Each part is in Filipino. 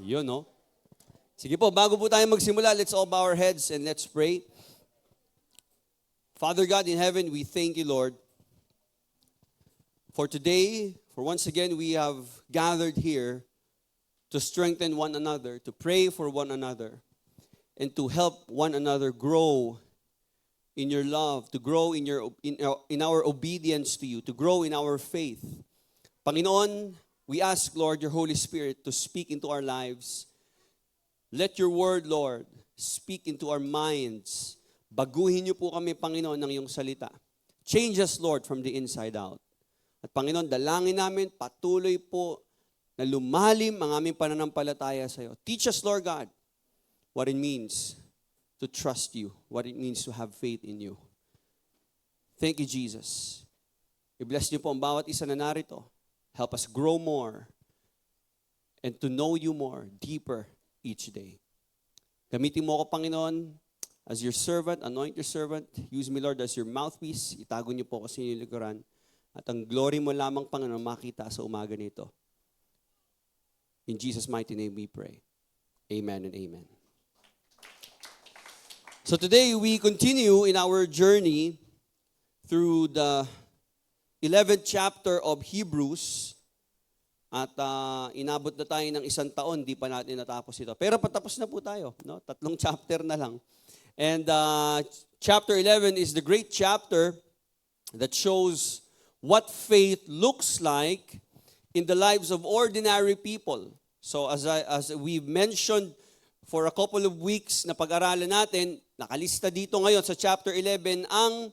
Yun, no? Sige po, bago po tayo magsimula, let's all bow our heads and let's pray. Father God in heaven, we thank you, Lord, for today, for once again we have gathered here to strengthen one another, to pray for one another, and to help one another grow in your love, to grow in our obedience to you, to grow in our faith. Panginoon, we ask, Lord, your Holy Spirit to speak into our lives. Let your word, Lord, speak into our minds. Baguhin niyo po kami, Panginoon, ng iyong salita. Change us, Lord, from the inside out. At Panginoon, dalangin namin, patuloy po na lumalim ang aming pananampalataya sa iyo. Teach us, Lord God, what it means to trust you, what it means to have faith in you. Thank you, Jesus. I-bless niyo po ang bawat isa na narito. Help us grow more and to know you more, deeper each day. Gamitin mo ako, Panginoon, as your servant, anoint your servant. Use me, Lord, as your mouthpiece. Itago niyo po ako sa inyong likuran. At ang glory mo lamang, Panginoon, makita sa umaga nito. In Jesus' mighty name we pray. Amen and amen. So today we continue in our journey through the 11th chapter of Hebrews. At inabot na tayo ng isang taon, di pa natin natapos ito. Pero patapos na po tayo, no? 3 chapter na lang. And chapter 11 is the great chapter that shows what faith looks like in the lives of ordinary people. So as we've mentioned for a couple of weeks na pag-aralan natin, nakalista dito ngayon sa chapter 11 ang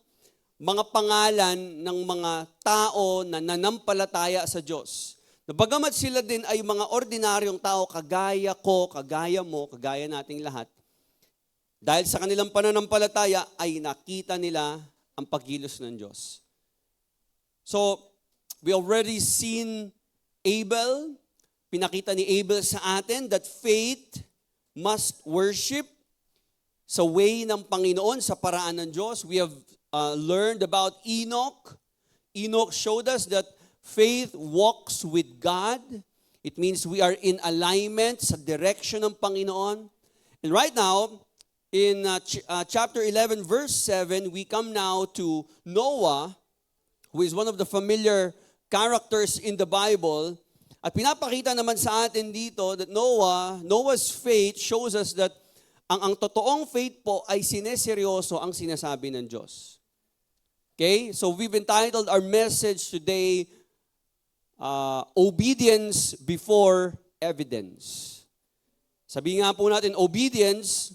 mga pangalan ng mga tao na nanampalataya sa Diyos. Na bagamat sila din ay mga ordinaryong tao, kagaya ko, kagaya mo, kagaya nating lahat, dahil sa kanilang pananampalataya ay nakita nila ang pagkilos ng Diyos. So, we already seen Abel. Pinakita ni Abel sa atin that faith must worship sa way ng Panginoon, sa paraan ng Diyos. We have learned about Enoch. Enoch showed us that faith walks with God. It means we are in alignment sa direction ng Panginoon. And right now, in chapter 11, verse 7, we come now to Noah, who is one of the familiar characters in the Bible. At pinapakita naman sa atin dito that Noah's faith shows us that ang totoong faith po ay sineseryoso ang sinasabi ng Diyos. Okay? So we've entitled our message today, Obedience Before Evidence. Sabihin nga po natin, obedience,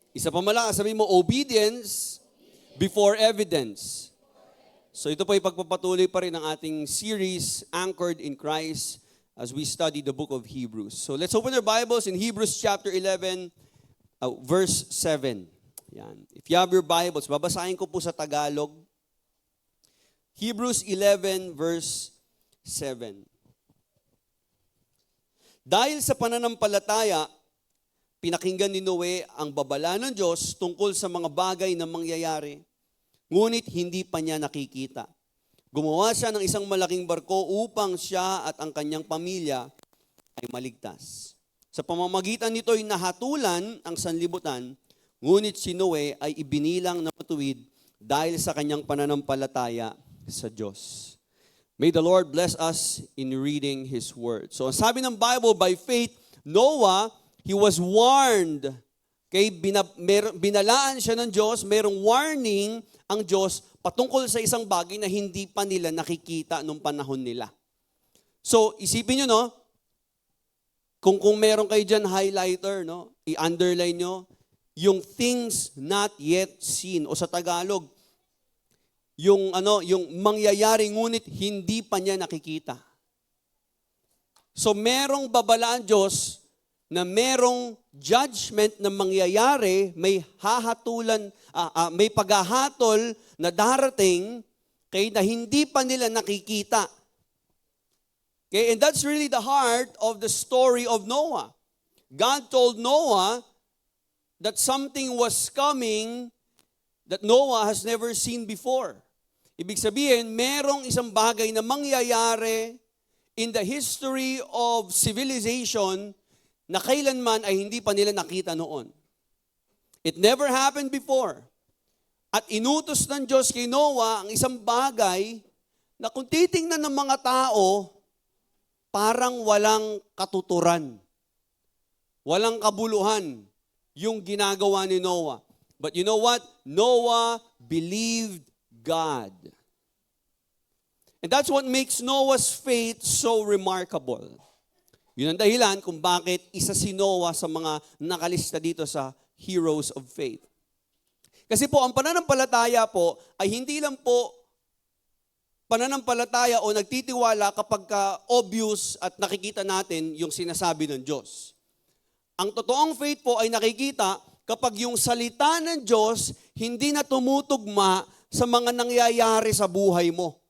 isa pa malakas, sabihin mo, obedience before evidence. So ito po ay pagpapatuloy pa rin ng ating series, Anchored in Christ, as we study the book of Hebrews. So let's open our Bibles in Hebrews chapter 11, verse 7. Yan. If you have your Bibles, babasahin ko po sa Tagalog. Hebrews 11, verse 7. Dahil sa pananampalataya, pinakinggan ni Noe ang babala ng Diyos tungkol sa mga bagay na mangyayari, ngunit hindi pa niya nakikita. Gumawa siya ng isang malaking barko upang siya at ang kanyang pamilya ay maligtas. Sa pamamagitan nito ay nahatulan ang sanlibutan, ngunit si Noe ay ibinilang na matuwid dahil sa kanyang pananampalataya sa Diyos. May the Lord bless us in reading His Word. So, sabi ng Bible, by faith, Noah, he was warned. Okay, binalaan siya ng Diyos, mayroong warning ang Diyos patungkol sa isang bagay na hindi pa nila nakikita nung panahon nila. So, isipin nyo, no? Kung meron kayo dyan highlighter, no? I-underline nyo, yung things not yet seen, o sa Tagalog, yung mangyayari ngunit hindi pa niya nakikita. So, merong babalaan Diyos na merong judgment na mangyayari, may hahatulan, may paghahatol na darating kay na hindi pa nila nakikita. Okay, and that's really the heart of the story of Noah. God told Noah that something was coming that Noah has never seen before. Ibig sabihin, merong isang bagay na mangyayari in the history of civilization na kailanman ay hindi pa nila nakita noon. It never happened before. At inutos ng Diyos kay Noah ang isang bagay na kung titingnan ng mga tao, parang walang katuturan. Walang kabuluhan yung ginagawa ni Noah. But you know what? Noah believed God. And that's what makes Noah's faith so remarkable. Yun ang dahilan kung bakit isa si Noah sa mga nakalista dito sa heroes of faith. Kasi po, ang pananampalataya po ay hindi lang po pananampalataya o nagtitiwala kapag obvious at nakikita natin yung sinasabi ng Diyos. Ang totoong faith po ay nakikita kapag yung salita ng Diyos hindi na tumutugma sa mga nangyayari sa buhay mo.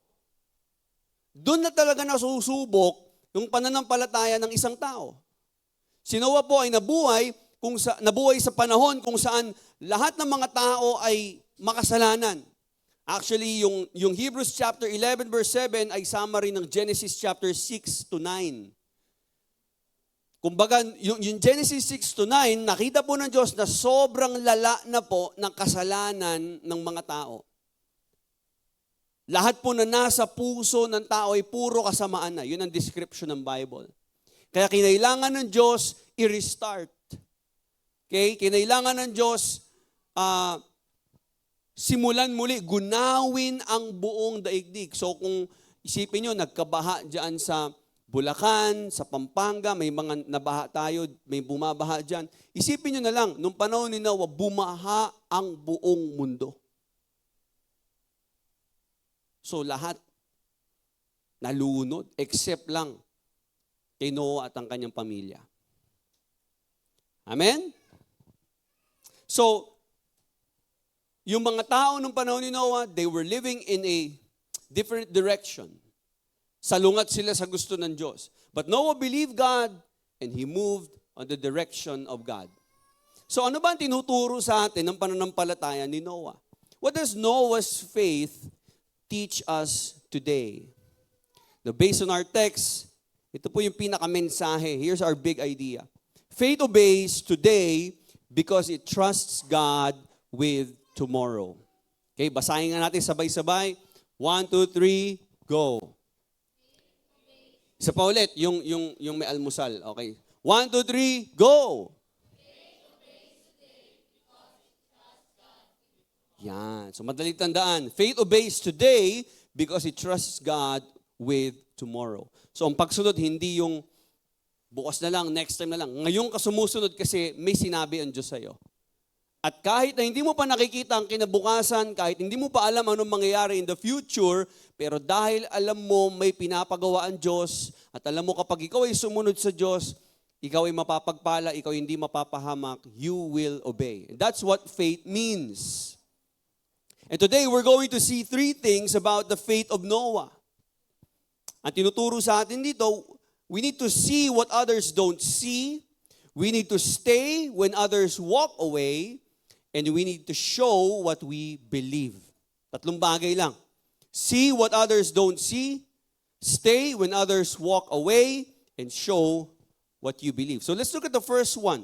Doon na talaga nasusubok yung pananampalataya ng isang tao. Si Noah po ay nabuhay sa panahon kung saan lahat ng mga tao ay makasalanan. Actually, yung Hebrews chapter 11 verse 7 ay summary ng Genesis chapter 6 to 9. Kumbaga, yung Genesis 6 to 9, nakita po ng Diyos na sobrang lala na po ng kasalanan ng mga tao. Lahat po na nasa puso ng tao ay puro kasamaan na. Yun ang description ng Bible. Kaya kinailangan ng Diyos i-restart. Okay? Kinailangan ng Diyos simulan muli, gunawin ang buong daigdig. So kung isipin nyo, nagkabaha dyan sa Bulacan, sa Pampanga, may mga nabaha tayo, may bumabaha dyan. Isipin nyo na lang, nung panahon ni Noah, bumaha ang buong mundo. So lahat nalunod, except lang kay Noah at ang kanyang pamilya. Amen? So, yung mga tao nung panahon ni Noah, they were living in a different direction. Salungat sila sa gusto ng Diyos. But Noah believed God and he moved on the direction of God. So ano ba ang tinuturo sa atin ng pananampalataya ni Noah? What does Noah's faith teach us today? Now, based on our text, ito po yung pinakamensahe. Here's our big idea. Faith obeys today because it trusts God with tomorrow. Okay, basahin nga natin sabay-sabay. 1, 2, 3, go. Isa pa ulit, yung may almusal. Okay. 1, 2, 3, go! Yan. So madaling tandaan. Faith obeys today because it trusts God with tomorrow. So ang pagsunod, hindi yung bukas na lang, next time na lang. Ngayon ka sumusunod kasi may sinabi ang Diyos sa'yo. At kahit na hindi mo pa nakikita ang kinabukasan, kahit hindi mo pa alam anong mangyayari in the future, pero dahil alam mo may pinapagawa ang Diyos, at alam mo kapag ikaw ay sumunod sa Diyos, ikaw ay mapapagpala, ikaw hindi mapapahamak, you will obey. And that's what faith means. And today, we're going to see 3 things about the faith of Noah. Ang tinuturo sa atin dito, we need to see what others don't see, we need to stay when others walk away, and we need to show what we believe. 3 bagay lang. See what others don't see, stay when others walk away, and show what you believe. So let's look at the first one.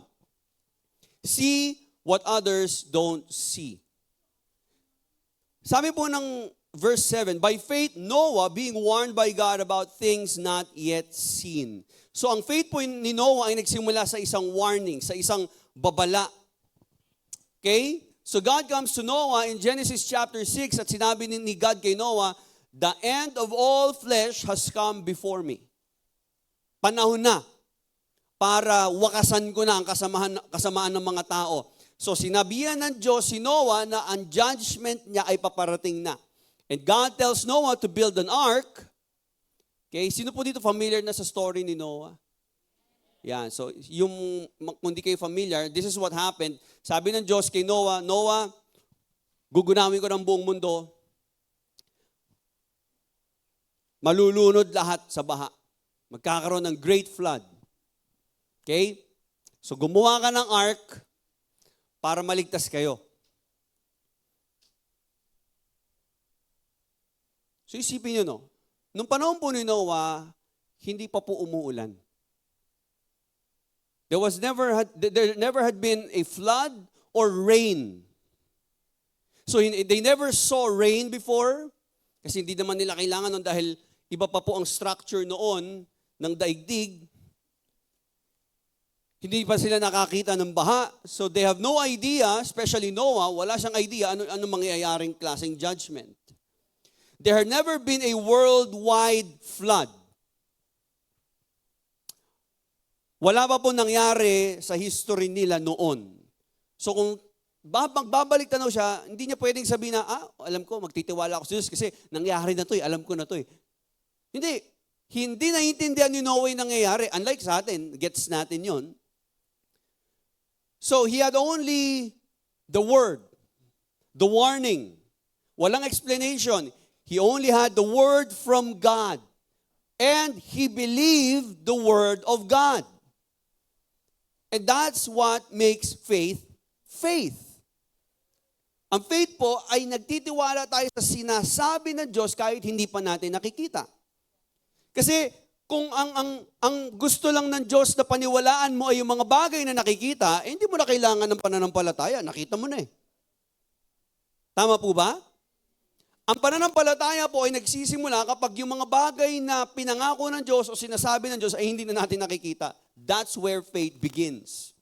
See what others don't see. Sabi po ng verse 7, by faith, Noah being warned by God about things not yet seen. So ang faith po ni Noah ay nagsimula sa isang warning, sa isang babala. Okay? So God comes to Noah in Genesis chapter 6 at sinabi ni God kay Noah, the end of all flesh has come before me. Panahon na para wakasan ko na ang kasamaan ng mga tao. So sinabihan ng Diyos si Noah na ang judgment niya ay paparating na. And God tells Noah to build an ark. Okay, sino po dito familiar na sa story ni Noah? Yan, so kung di kayo familiar, this is what happened. Sabi ng Diyos kay Noah, Noah, gugunawin ko ng buong mundo. Malulunod lahat sa baha. Magkakaroon ng great flood. Okay? So gumawa ka ng ark para maligtas kayo. So isipin nyo, no? Nung panahon po ni Noah, hindi pa po umuulan. There never had been a flood or rain. So they never saw rain before kasi hindi naman nila kailangan nun dahil iba pa po ang structure noon ng daigdig. Hindi pa sila nakakita ng baha. So they have no idea, especially Noah, wala siyang idea ano mangyayaring klaseng judgment. There had never been a worldwide flood. Wala pa po nangyari sa history nila noon. So kung magbabalik tanaw siya, hindi niya pwedeng sabihin na, alam ko, magtitiwala ako sa Diyos kasi nangyari na to alam ko na to Hindi. Hindi naiintindihan ni Noah yung nangyayari. Unlike sa atin, gets natin yon. So he had only the word, the warning. Walang explanation. He only had the word from God. And he believed the word of God. And that's what makes faith, faith. Ang faith po ay nagtitiwala tayo sa sinasabi ng Diyos kahit hindi pa natin nakikita. Kasi kung ang gusto lang ng Diyos na paniwalaan mo ay yung mga bagay na nakikita, hindi mo na kailangan ng pananampalataya. Nakita mo na Tama po ba? Ang pananampalataya po ay nagsisimula kapag yung mga bagay na pinangako ng Diyos o sinasabi ng Diyos ay hindi na natin nakikita. That's where faith begins.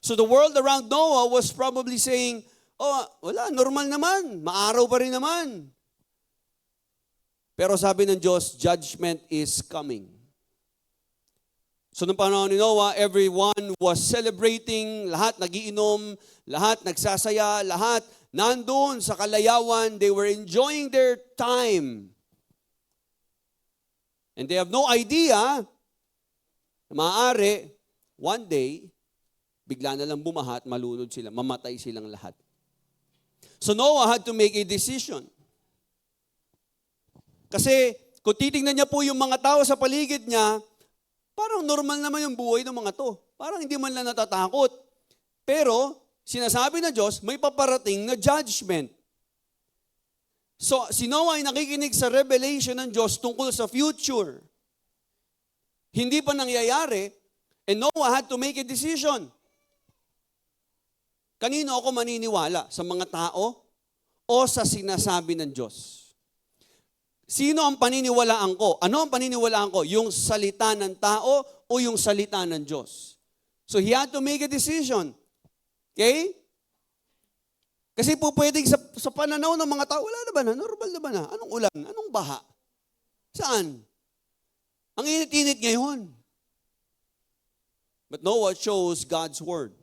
So the world around Noah was probably saying, wala, normal naman, maaraw pa rin naman. Pero sabi ng Diyos, judgment is coming. So nung panahon ni Noah, everyone was celebrating, lahat nagiinom, lahat nagsasaya, lahat nandun sa kalayawan, they were enjoying their time. And they have no idea na maaari, one day, bigla na lang bumaha at malunod sila, mamatay silang lahat. So Noah had to make a decision. Kasi kung titingnan niya po yung mga tao sa paligid niya, parang normal naman yung buhay ng mga to. Parang hindi man lang natatakot. Pero, sinasabi ng Diyos, may paparating na judgment. So, si Noah ay nakikinig sa revelation ng Diyos tungkol sa future. Hindi pa nangyayari, and Noah had to make a decision. Kanino ako maniniwala? Sa mga tao o sa sinasabi ng Diyos? Sino ang paniniwalaan ko? Ano ang paniniwalaan ko? Yung salita ng tao o yung salita ng Diyos? So he had to make a decision. Okay? Kasi po pwedeng sa pananaw ng mga tao, wala na ba na? Normal na ba na? Anong ulan? Anong baha? Saan? Ang init-init ngayon. But Noah chose God's word.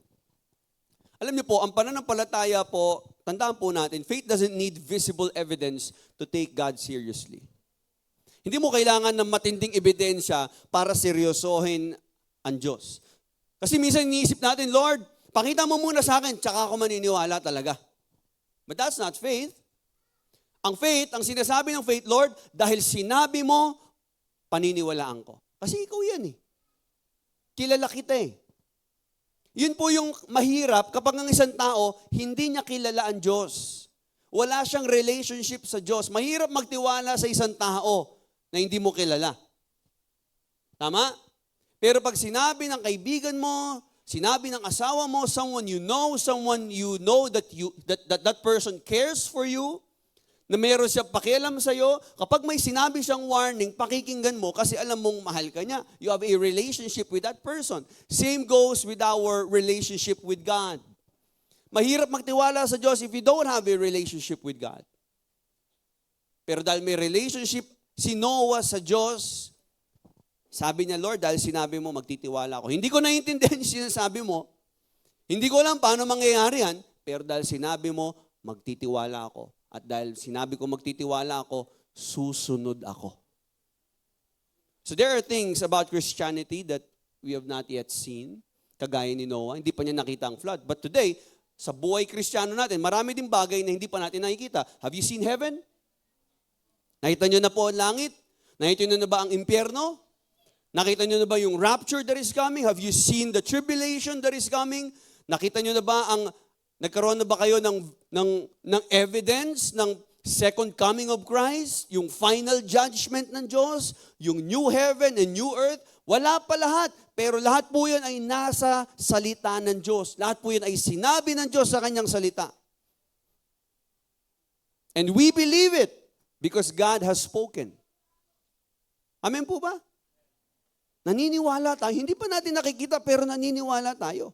Alam niyo po, ang pananampalataya po, tandaan po natin, faith doesn't need visible evidence to take God seriously. Hindi mo kailangan ng matinding ebidensya para seryosohin ang Diyos. Kasi minsan iniisip natin, Lord, pakita mo muna sa akin, tsaka ako maniniwala talaga. But that's not faith. Ang faith, ang sinasabi ng faith, Lord, dahil sinabi mo, paniniwalaan ko. Kasi ikaw yan Kilala kita Yun po yung mahirap kapag ang isang tao, hindi niya kilala ang Diyos. Wala siyang relationship sa Diyos. Mahirap magtiwala sa isang tao na hindi mo kilala. Tama? Pero pag sinabi ng kaibigan mo, sinabi ng asawa mo, someone you know that person cares for you, na meron siya pakialam sa'yo, kapag may sinabi siyang warning, pakikinggan mo kasi alam mong mahal ka niya. You have a relationship with that person. Same goes with our relationship with God. Mahirap magtiwala sa Diyos if you don't have a relationship with God. Pero dahil may relationship si Noah sa Diyos, sabi niya, Lord, dahil sinabi mo, magtitiwala ako. Hindi ko naiintindihan yung sinasabi mo. Hindi ko alam paano mangyayari yan, pero dahil sinabi mo, magtitiwala ako. At dahil sinabi ko magtitiwala ako, susunod ako. So there are things about Christianity that we have not yet seen, kagaya ni Noah. Hindi pa niya nakita ang flood. But today, sa buhay Kristiyano natin, marami din bagay na hindi pa natin nakikita. Have you seen heaven? Nakita niyo na po ang langit? Nakita niyo na ba ang impyerno? Nakita niyo na ba yung rapture that is coming? Have you seen the tribulation that is coming? Nakita niyo na ba nagkaroon na ba kayo ng evidence ng second coming of Christ? Yung final judgment ng Diyos? Yung new heaven and new earth? Wala pa lahat. pero lahat po yan ay nasa salita ng Diyos. Lahat po yan ay sinabi ng Diyos sa kanyang salita. And we believe it because God has spoken. Amen po ba? Naniniwala tayo. Hindi pa natin nakikita pero naniniwala tayo.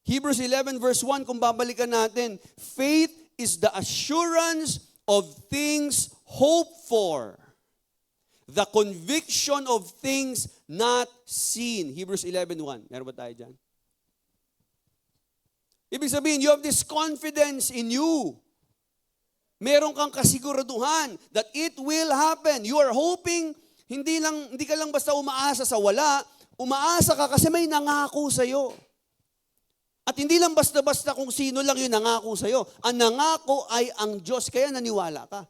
Hebrews 11 verse 1, kung babalikan natin, faith is the assurance of things hoped for. The conviction of things not seen. Hebrews 11:1. Meron ba tayo dyan? Ibig sabihin, you have this confidence in you. Meron kang kasiguraduhan that it will happen. You are hoping, hindi ka lang basta umaasa sa wala, umaasa ka kasi may nangako sa'yo. At hindi lang basta-basta kung sino lang yung nangako sa'yo. Ang nangako ay ang Diyos, kaya naniwala ka.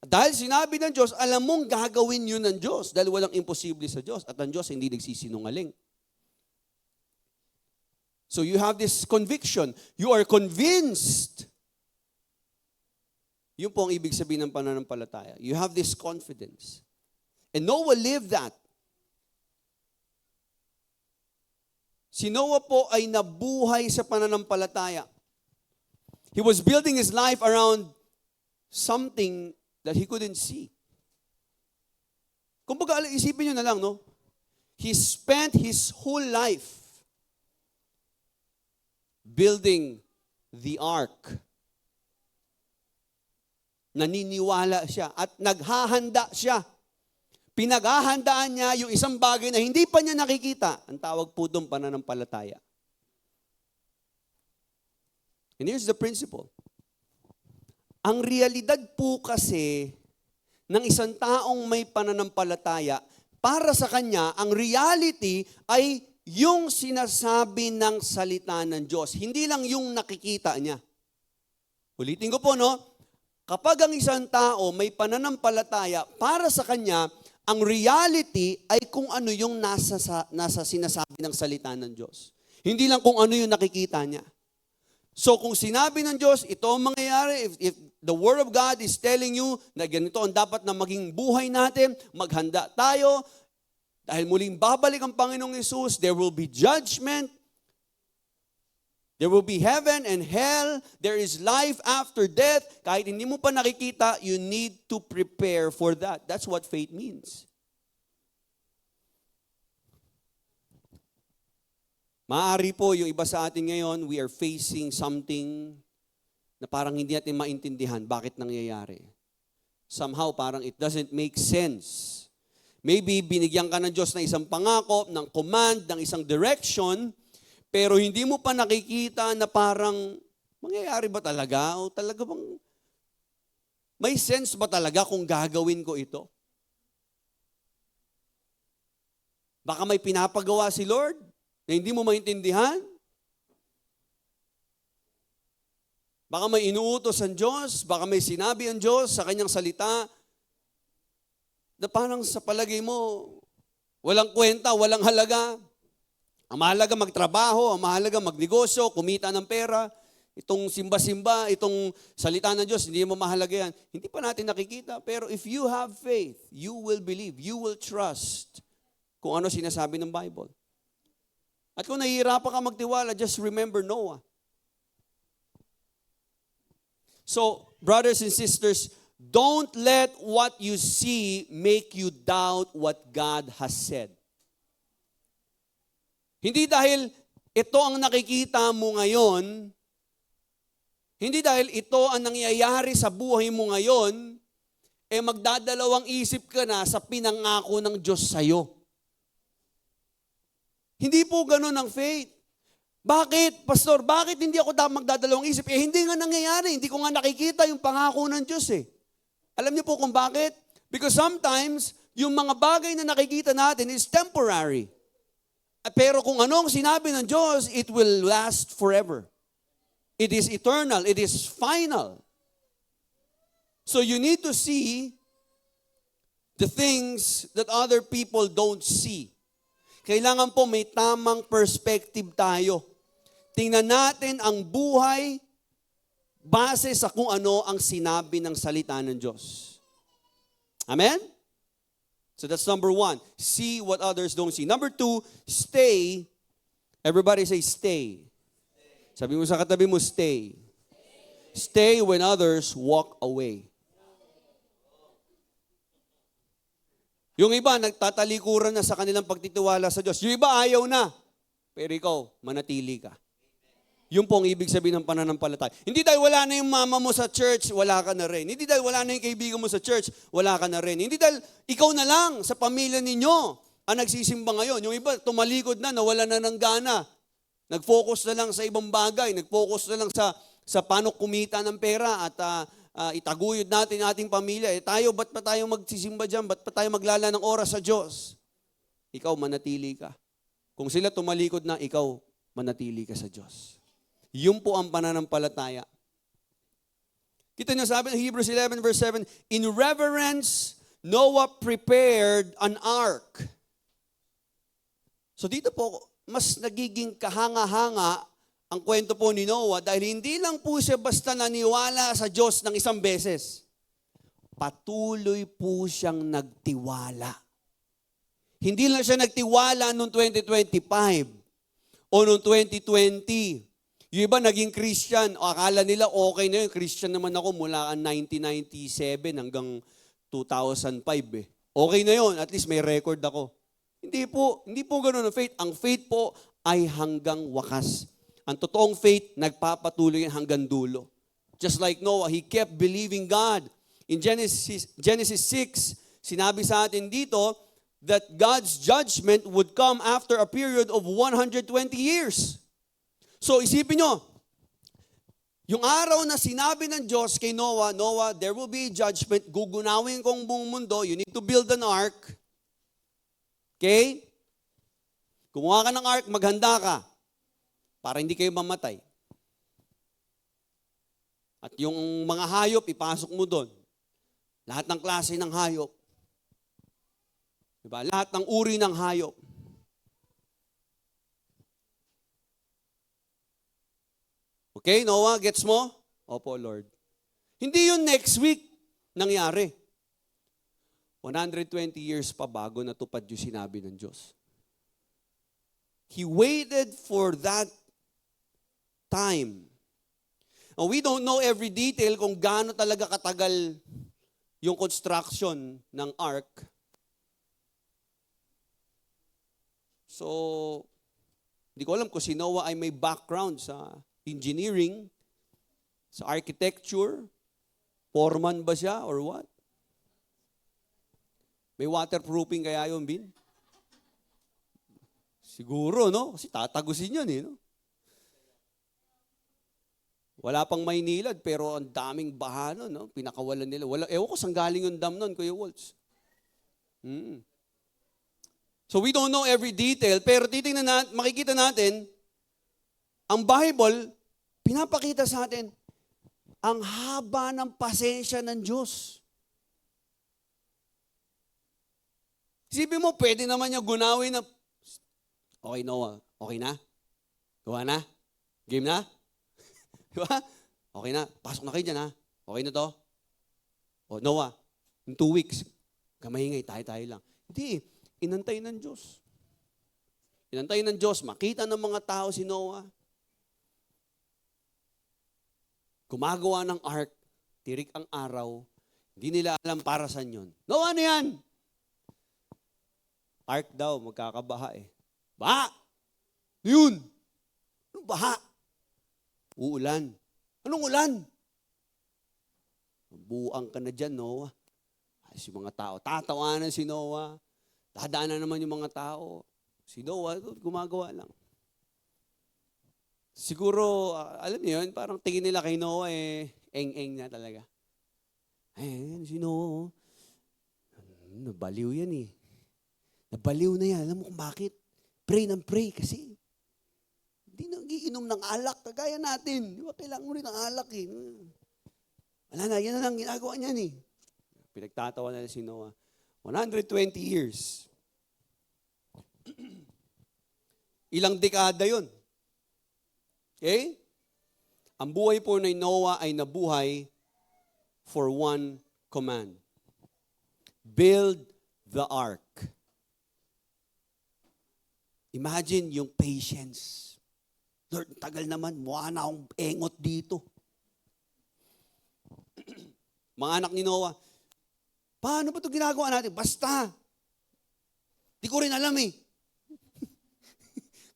Dahil sinabi ng Diyos, alam mong gagawin yun ng Diyos dahil walang imposible sa Diyos at ang Diyos hindi nagsisinungaling. So you have this conviction. You are convinced. Yun po ang ibig sabihin ng pananampalataya. You have this confidence. And Noah lived that. Si Noah po ay nabuhay sa pananampalataya. He was building his life around something that he couldn't see. Kung baga, isipin nyo na lang, no? He spent his whole life building the ark. Naniniwala siya at naghahanda siya. Pinaghahandaan niya yung isang bagay na hindi pa niya nakikita. Ang tawag po doon pananampalataya. And here's the principle. Ang realidad po kasi ng isang taong may pananampalataya, para sa kanya, ang reality ay yung sinasabi ng salita ng Diyos. Hindi lang yung nakikita niya. Ulitin ko po, no? Kapag ang isang tao may pananampalataya, para sa kanya, ang reality ay kung ano yung nasa sinasabi ng salita ng Diyos. Hindi lang kung ano yung nakikita niya. So kung sinabi ng Diyos, ito ang mangyayari, if the Word of God is telling you na ganito ang dapat na maging buhay natin, maghanda tayo, dahil muling babalik ang Panginoong Hesus, there will be judgment, there will be heaven and hell, there is life after death. Kahit hindi mo pa nakikita, you need to prepare for that. That's what faith means. Maaari po yung iba sa atin ngayon, we are facing something na parang hindi natin maintindihan bakit nangyayari. Somehow parang it doesn't make sense. Maybe binigyan ka ng Diyos ng isang pangako, ng command, ng isang direction, pero hindi mo pa nakikita na parang mangyayari ba talaga? O talaga bang may sense ba talaga kung gagawin ko ito? Baka may pinapagawa si Lord na hindi mo maintindihan. Baka may inuutos ang Diyos, baka may sinabi ang Diyos sa kanyang salita na parang sa palagay mo, walang kwenta, walang halaga. Ang mahalaga magtrabaho, ang mahalaga magnegosyo, kumita ng pera. Itong simba-simba, itong salita ng Diyos, hindi mo mahalaga yan. Hindi pa natin nakikita. Pero if you have faith, you will believe, you will trust kung ano sinasabi ng Bible. At kung nahihirapan ka magtiwala, just remember Noah. So, brothers and sisters, don't let what you see make you doubt what God has said. Hindi dahil ito ang nakikita mo ngayon, hindi dahil ito ang nangyayari sa buhay mo ngayon, magdadalawang isip ka na sa pinangako ng Diyos sa'yo. Hindi po ganun ang faith. Bakit, Pastor? Bakit hindi ako magdadalawang isip? Hindi nga nangyayari. Hindi ko nga nakikita yung pangako ng Diyos Alam niyo po kung bakit? Because sometimes, yung mga bagay na nakikita natin is temporary. Pero kung anong sinabi ng Diyos, it will last forever. It is eternal. It is final. So you need to see the things that other people don't see. Kailangan po may tamang perspective tayo. Tingnan natin ang buhay base sa kung ano ang sinabi ng salita ng Diyos. Amen? So that's number 1. See what others don't see. Number 2, stay. Everybody say stay. Sabi mo sa katabi mo, stay. Stay when others walk away. Yung iba, nagtatalikuran na sa kanilang pagtitiwala sa Diyos. Yung iba, ayaw na. Pero ikaw, manatili ka. Yun po ang ibig sabihin ng pananampalataya. Hindi dahil wala na yung mama mo sa church, wala ka na rin. Hindi dahil wala na yung kaibigan mo sa church, wala ka na rin. Hindi dahil ikaw na lang sa pamilya ninyo ang nagsisimba ngayon. Yung iba, tumalikod na, nawala na ng gana. Nag-focus na lang sa ibang bagay. Nag-focus na lang sa paano kumita ng pera at itaguyod natin ating pamilya. Tayo, ba't pa tayo magsisimba dyan? Ba't pa tayo maglala ng oras sa Diyos? Ikaw, manatili ka. Kung sila tumalikod na, ikaw, manatili ka sa Diyos. Yun po ang pananampalataya. Kita niyo sabi ng Hebrews 11 verse 7, in reverence, Noah prepared an ark. So dito po, mas nagiging kahanga-hanga ang kwento po ni Noah dahil hindi lang po siya basta naniwala sa Diyos ng isang beses. Patuloy po siyang nagtiwala. Hindi lang siya nagtiwala noong 2025 o noong 2020. Yung iba naging Christian, o akala nila okay na yun, Christian naman ako mula 1997 hanggang 2005 eh. Okay na yun, at least may record ako. Hindi po ganun ang faith. Ang faith po ay hanggang wakas. Ang totoong faith, nagpapatuloy hanggang dulo. Just like Noah, he kept believing God. In Genesis 6, sinabi sa atin dito that God's judgment would come after a period of 120 years. So isipin nyo, yung araw na sinabi ng Diyos kay Noah, Noah, there will be judgment, gugunawin kong buong mundo, you need to build an ark. Okay? Gumawa ka ng ark, maghanda ka, para hindi kayo mamatay. At yung mga hayop, ipasok mo doon. Lahat ng klase ng hayop. Diba? Lahat ng uri ng hayop. Okay, Noah, gets mo? Opo, Lord. Hindi yun next week nangyari. 120 years pa bago natupad yung sinabi ng Diyos. He waited for that time. And we don't know every detail kung gaano talaga katagal yung construction ng ark. So, hindi ko alam kung si Noah ay may background sa engineering, sa architecture, foreman ba siya or what? May waterproofing kaya yun, Bin? Siguro, no? Kasi tatagusin yan, eh, no? Wala pang Maynilad, pero ang daming baha nun, no? Pinakawalan nila. Ewan ko saan galing yung dam nun, Kuya Waltz. So we don't know every detail, pero titingnan natin, makikita natin, ang Bible, pinapakita sa atin, ang haba ng pasensya ng Diyos. Isipin mo, pwede naman niya gunawin na, okay, Noah, okay na? Gawa na? Game na? Diba? Okay na, pasok na kayo dyan ha? Okay na to? O Noah, in 2 weeks, kamahingay, tayo-tayo lang. Hindi, inantay ng Diyos. Inantay ng Diyos, makita ng mga tao si Noah. Gumagawa ng ark, tirik ang araw, hindi nila alam para saan yun. Noah, ano yan? Ark daw, magkakabaha eh. Baha! Ano yun? Ano baha? Uulan. Anong ulan? Buang ka na dyan, Noah. Ay, si mga tao, tatawanan si Noah. Dadaanan naman yung mga tao. Si Noah, gumagawa lang. Siguro, alam niyo yun, parang tingin nila kay Noah eng-eng na talaga. Ay, si Noah, nabaliw yan eh. Nabaliw na yan. Alam mo kung bakit? Pray ng pray kasi. Hindi nagiinom ng alak, kagaya natin. Di ba, kailangan mo rin ng alak eh. Wala na, yan na lang ginagawa niyan eh. Pinagtatawa na si Noah. 120 years. Ilang dekada yun. Okay? Ang buhay po ni Noah ay nabuhay for one command. Build the ark. Imagine yung patience. Lord, tagal naman, mukha na akong engot dito. Mga anak ni Noah, paano ba ito ginagawa natin? Basta. Di ko rin alam eh.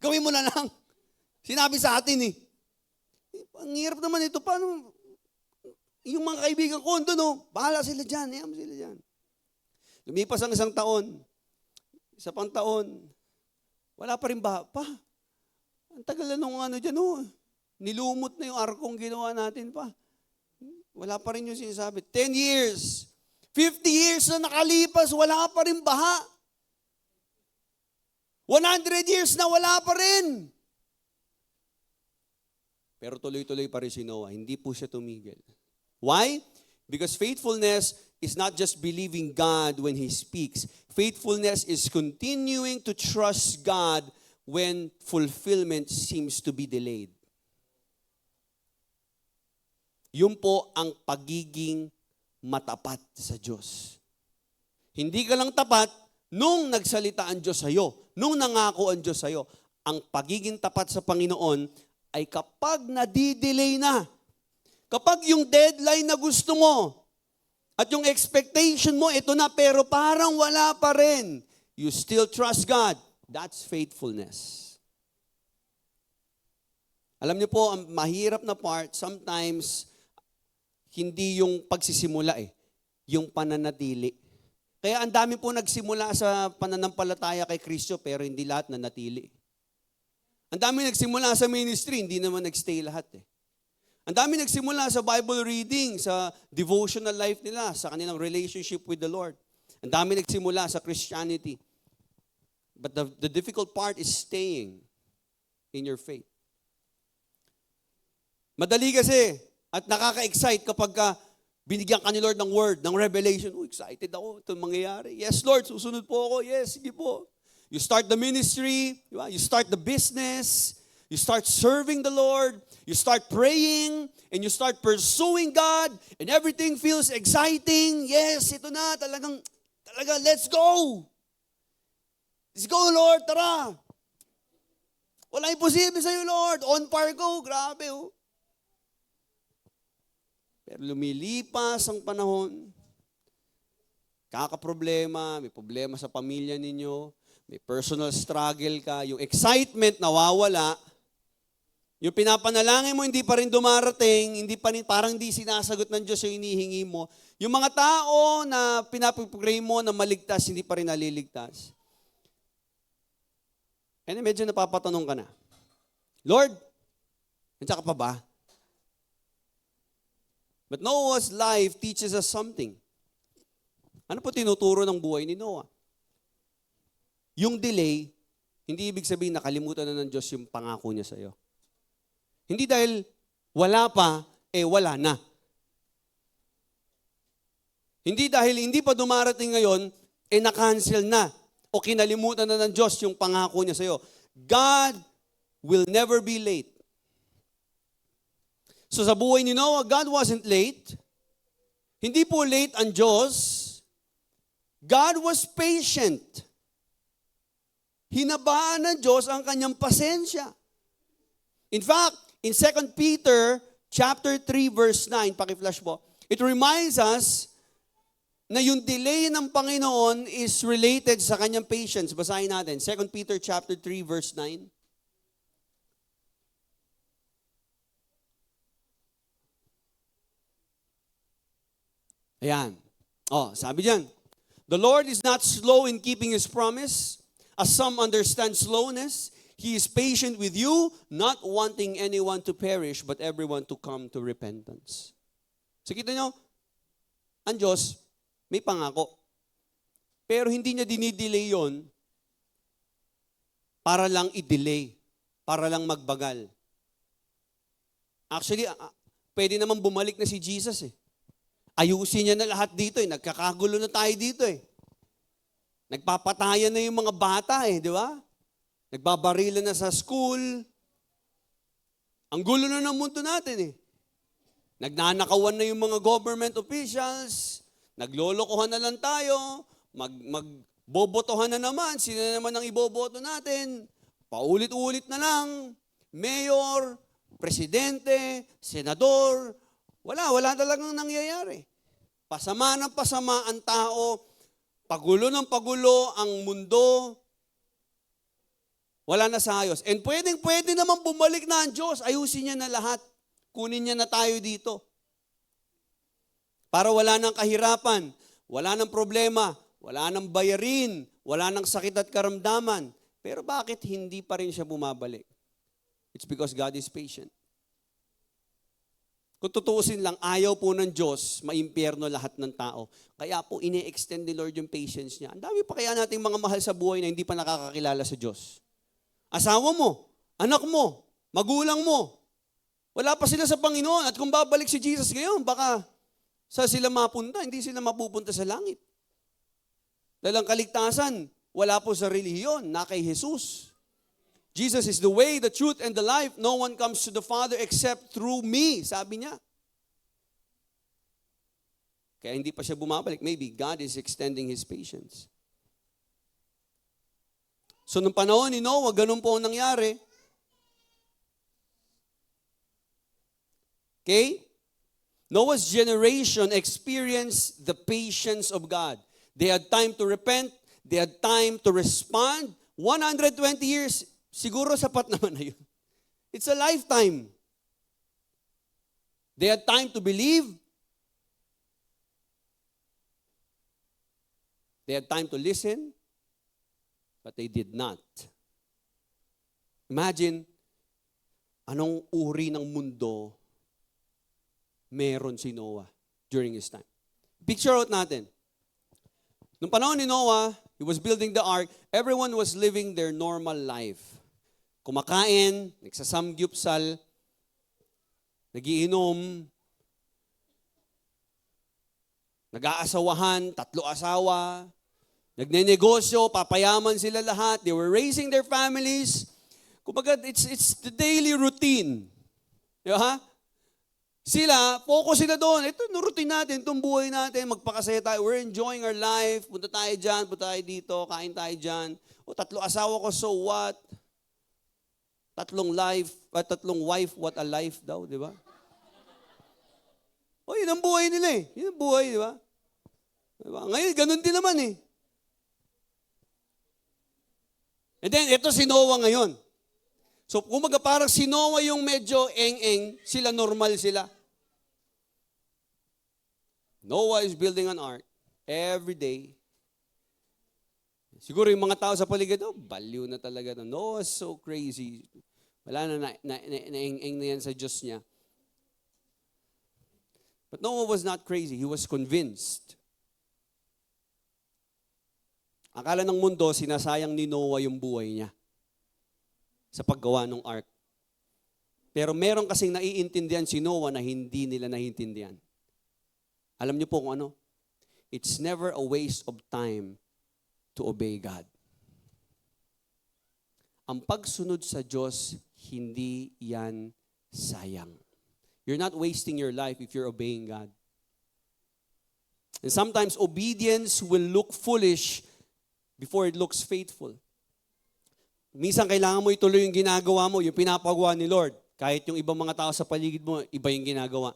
Gawin mo na lang. Sinabi sa atin eh. Ang hirap naman ito. Paano? Yung mga kaibigan ko, doon, bahala sila dyan. Hayaan mo sila dyan. Lumipas ang isang taon. Isa pang taon. Wala pa rin ba? Ang tagal na nung ano dyan, nilumot na yung arkong ginawa natin pa. Wala pa rin yung sinasabi. 10 years. 50 years na nakalipas, wala pa rin baha. 100 years na wala pa rin. Pero tuloy-tuloy pa rin si Noah. Hindi po siya tumigil. Why? Because faithfulness is not just believing God when He speaks. Faithfulness is continuing to trust God when fulfillment seems to be delayed. Yun po ang pagiging matapat sa Diyos. Hindi ka lang tapat nung nagsalita ang Diyos sa'yo, nung nangako ang Diyos sa'yo. Ang pagiging tapat sa Panginoon ay kapag nadidelay na, kapag yung deadline na gusto mo, at yung expectation mo, ito na, pero parang wala pa rin, you still trust God. That's faithfulness. Alam niyo po, ang mahirap na part, sometimes, hindi yung pagsisimula yung pananatili. Kaya ang dami po nagsimula sa pananampalataya kay Kristo, pero hindi lahat nanatili. Ang dami nagsimula sa ministry, hindi naman nagstay lahat Ang dami nagsimula sa Bible reading, sa devotional life nila, sa kanilang relationship with the Lord. Ang dami nagsimula sa Christianity. But the difficult part is staying in your faith. Madali kasi, at nakaka-excite kapag binigyan ka ni Lord ng word, ng revelation. Excited ako, ito mangyayari. Yes, Lord, susunod po ako. Yes, sige po. You start the ministry, you start the business, you start serving the Lord, you start praying, and you start pursuing God, and everything feels exciting. Yes, ito na, talaga, let's go. Let's go, Lord, tara. Wala imposible sa'yo, Lord. On fire go, grabe Pero lumilipas ang panahon, kakaproblema, may problema sa pamilya ninyo, may personal struggle ka, yung excitement nawawala, yung pinapanalangin mo hindi pa rin dumarating, parang hindi sinasagot ng Diyos yung inihingi mo. Yung mga tao na pinapag-pray mo na maligtas, hindi pa rin naliligtas. And medyo napapatanong ka na, Lord, nandiyan ka pa ba? But Noah's life teaches us something. Ano po tinuturo ng buhay ni Noah? Yung delay, hindi ibig sabihin nakalimutan na ng Diyos yung pangako niya sa'yo. Hindi dahil wala pa, wala na. Hindi dahil hindi pa dumarating ngayon, na-cancel na. O kinalimutan na ng Diyos yung pangako niya sa'yo. God will never be late. So sa buhay ni Noah, God wasn't late. Hindi po late ang Diyos. God was patient. Hinabaan ng Diyos ang kanyang pasensya. In fact, in 2 Peter chapter 3 verse 9, paki-flash po, it reminds us na yung delay ng Panginoon is related sa kanyang patience. Basahin natin, 2 Peter chapter 3 verse 9. Ayan. Sabi diyan, the Lord is not slow in keeping His promise, as some understand slowness. He is patient with you, not wanting anyone to perish, but everyone to come to repentance. So kita nyo, ang Diyos, may pangako. Pero hindi niya dinidelay yon para lang i-delay, para lang magbagal. Actually, pwede naman bumalik na si Jesus Ayusin niya na lahat dito Nagkakagulo na tayo dito Nagpapatayan na yung mga bata di ba? Nagbabarilan na sa school. Ang gulo na ng mundo natin Nagnanakawan na yung mga government officials. Naglolokohan na lang tayo. magbobotohan na naman, sino na naman ang iboboto natin? Paulit-ulit na lang, mayor, presidente, senador, wala talagang nangyayari. Pasama ng pasama ang tao, pagulo ng pagulo ang mundo, wala na sa ayos. And pwede naman bumalik na ang Diyos, ayusin niya na lahat, kunin niya na tayo dito. Para wala nang kahirapan, wala nang problema, wala nang bayarin, wala nang sakit at karamdaman. Pero bakit hindi pa rin siya bumabalik? It's because God is patient. Kung tutuusin lang, ayaw po ng Diyos, maimpyerno lahat ng tao. Kaya po, ini-extend ni Lord yung patience niya. Ang dami pa kaya nating mga mahal sa buhay na hindi pa nakakakilala sa Diyos. Asawa mo, anak mo, magulang mo, wala pa sila sa Panginoon. At kung babalik si Jesus ngayon, baka saan sila mapunta? Hindi sila mapupunta sa langit. Dahil ang kaligtasan, wala po sa relihiyon, na kay Jesus. Jesus is the way, the truth, and the life. No one comes to the Father except through me, sabi niya. Kaya hindi pa siya bumabalik. Maybe God is extending His patience. So, nung panahon ni Noah, ganun po ang nangyari. Okay? Noah's generation experienced the patience of God. They had time to repent. They had time to respond. 120 years, siguro sapat naman na yun. It's a lifetime. They had time to believe. They had time to listen. But they did not. Imagine, anong uri ng mundo meron si Noah during his time. Picture out natin. Nung panahon ni Noah, he was building the ark, everyone was living their normal life. Kumakain, nagsasamgyupsal, nagiinom, nag-aasawahan, 3 asawa, nagnenegosyo, papayaman sila lahat. They were raising their families. Kumbaga, it's the daily routine. Di ba? Sila, focus sila doon. Ito, routine natin, itong buhay natin, magpakasaya tayo. We're enjoying our life. Punta tayo dyan, punta tayo dito, kain tayo dyan. O 3 asawa ko, so what? 3 wife, what a life daw, di ba? O, yun ang buhay nila eh. Yun ang buhay, di ba? Diba? Ngayon, ganun din naman eh. And then, ito si Noah ngayon. So, kumaga parang si Noah yung medyo eng-eng, sila normal sila. Noah is building an ark every day. Siguro yung mga tao sa paligid, baliw na talaga. Noah is so crazy. Wala na eng-eng na yan sa Diyos niya. But Noah was not crazy. He was convinced. Akala ng mundo, sinasayang ni Noah yung buhay niya sa paggawa ng ark. Pero meron kasing naiintindihan si Noah na hindi nila naiintindihan. Alam niyo po kung ano? It's never a waste of time to obey God. Ang pagsunod sa Diyos, hindi yan sayang. You're not wasting your life if you're obeying God. And sometimes obedience will look foolish before it looks faithful. Minsan kailangan mo ituloy yung ginagawa mo, yung pinapagawa ni Lord. Kahit yung ibang mga tao sa paligid mo, iba yung ginagawa.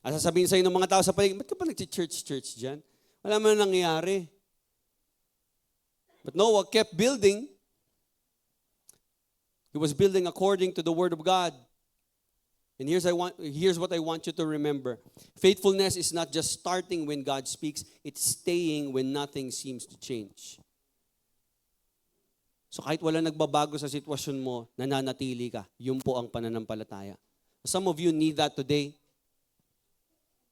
At sasabihin sa'yo ng mga tao sa paligid, ba't ka pa nag-church dyan? Wala man nangyayari. But Noah kept building. He was building according to the Word of God. And here's what I want you to remember. Faithfulness is not just starting when God speaks, it's staying when nothing seems to change. So kahit wala nagbabago sa sitwasyon mo, nananatili ka. Yun po ang pananampalataya. Some of you need that today.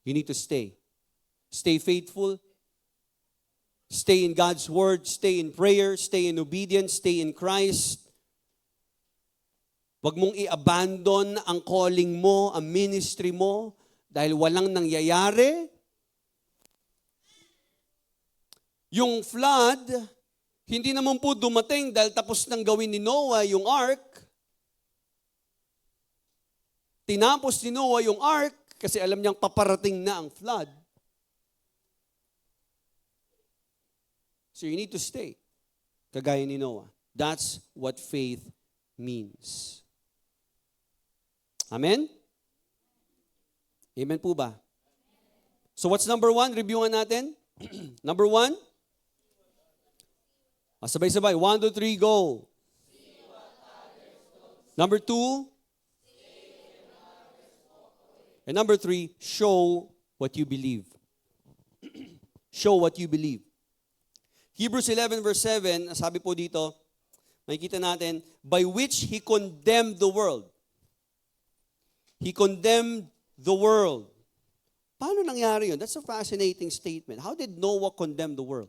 You need to stay. Stay faithful. Stay in God's Word. Stay in prayer. Stay in obedience. Stay in Christ. Huwag mong i-abandon ang calling mo, ang ministry mo, dahil walang nangyayari. Yung flood, hindi naman po dumating dahil tapos nang gawin ni Noah yung ark. Tinapos ni Noah yung ark kasi alam niyang paparating na ang flood. So you need to stay. Kagaya ni Noah. That's what faith means. Amen? Amen po ba? So what's number 1? Reviewin natin. Number 1? Sabay-sabay. 1, 2, 3, go. Number 2? And number 3, show what you believe. Show what you believe. Hebrews 11 verse 7, sabi po dito, makikita natin, by which He condemned the world. He condemned the world. Paano nangyari yun? That's a fascinating statement. How did Noah condemn the world?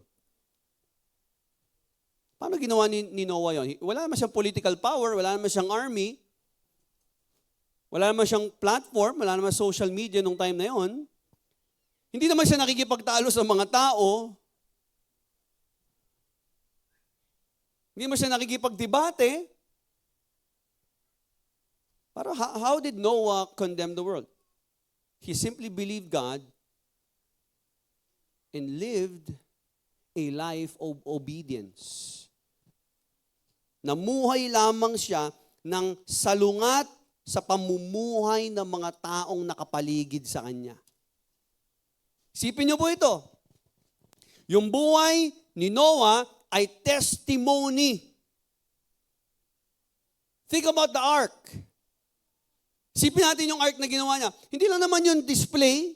Paano ginawa ni Noah yun? Wala naman siyang political power, wala naman siyang army, wala naman siyang platform, wala naman social media nung time na yon. Hindi naman siya nakikipagtalo sa mga tao. Hindi naman siya nakikipagdebate. Pero how did Noah condemn the world? He simply believed God and lived a life of obedience. Namuhay lamang siya ng salungat sa pamumuhay ng mga taong nakapaligid sa kanya. Isipin niyo po ito. Yung buhay ni Noah ay testimony. Think about the ark. Isipin natin yung ark na ginawa niya. Hindi lang naman yun display.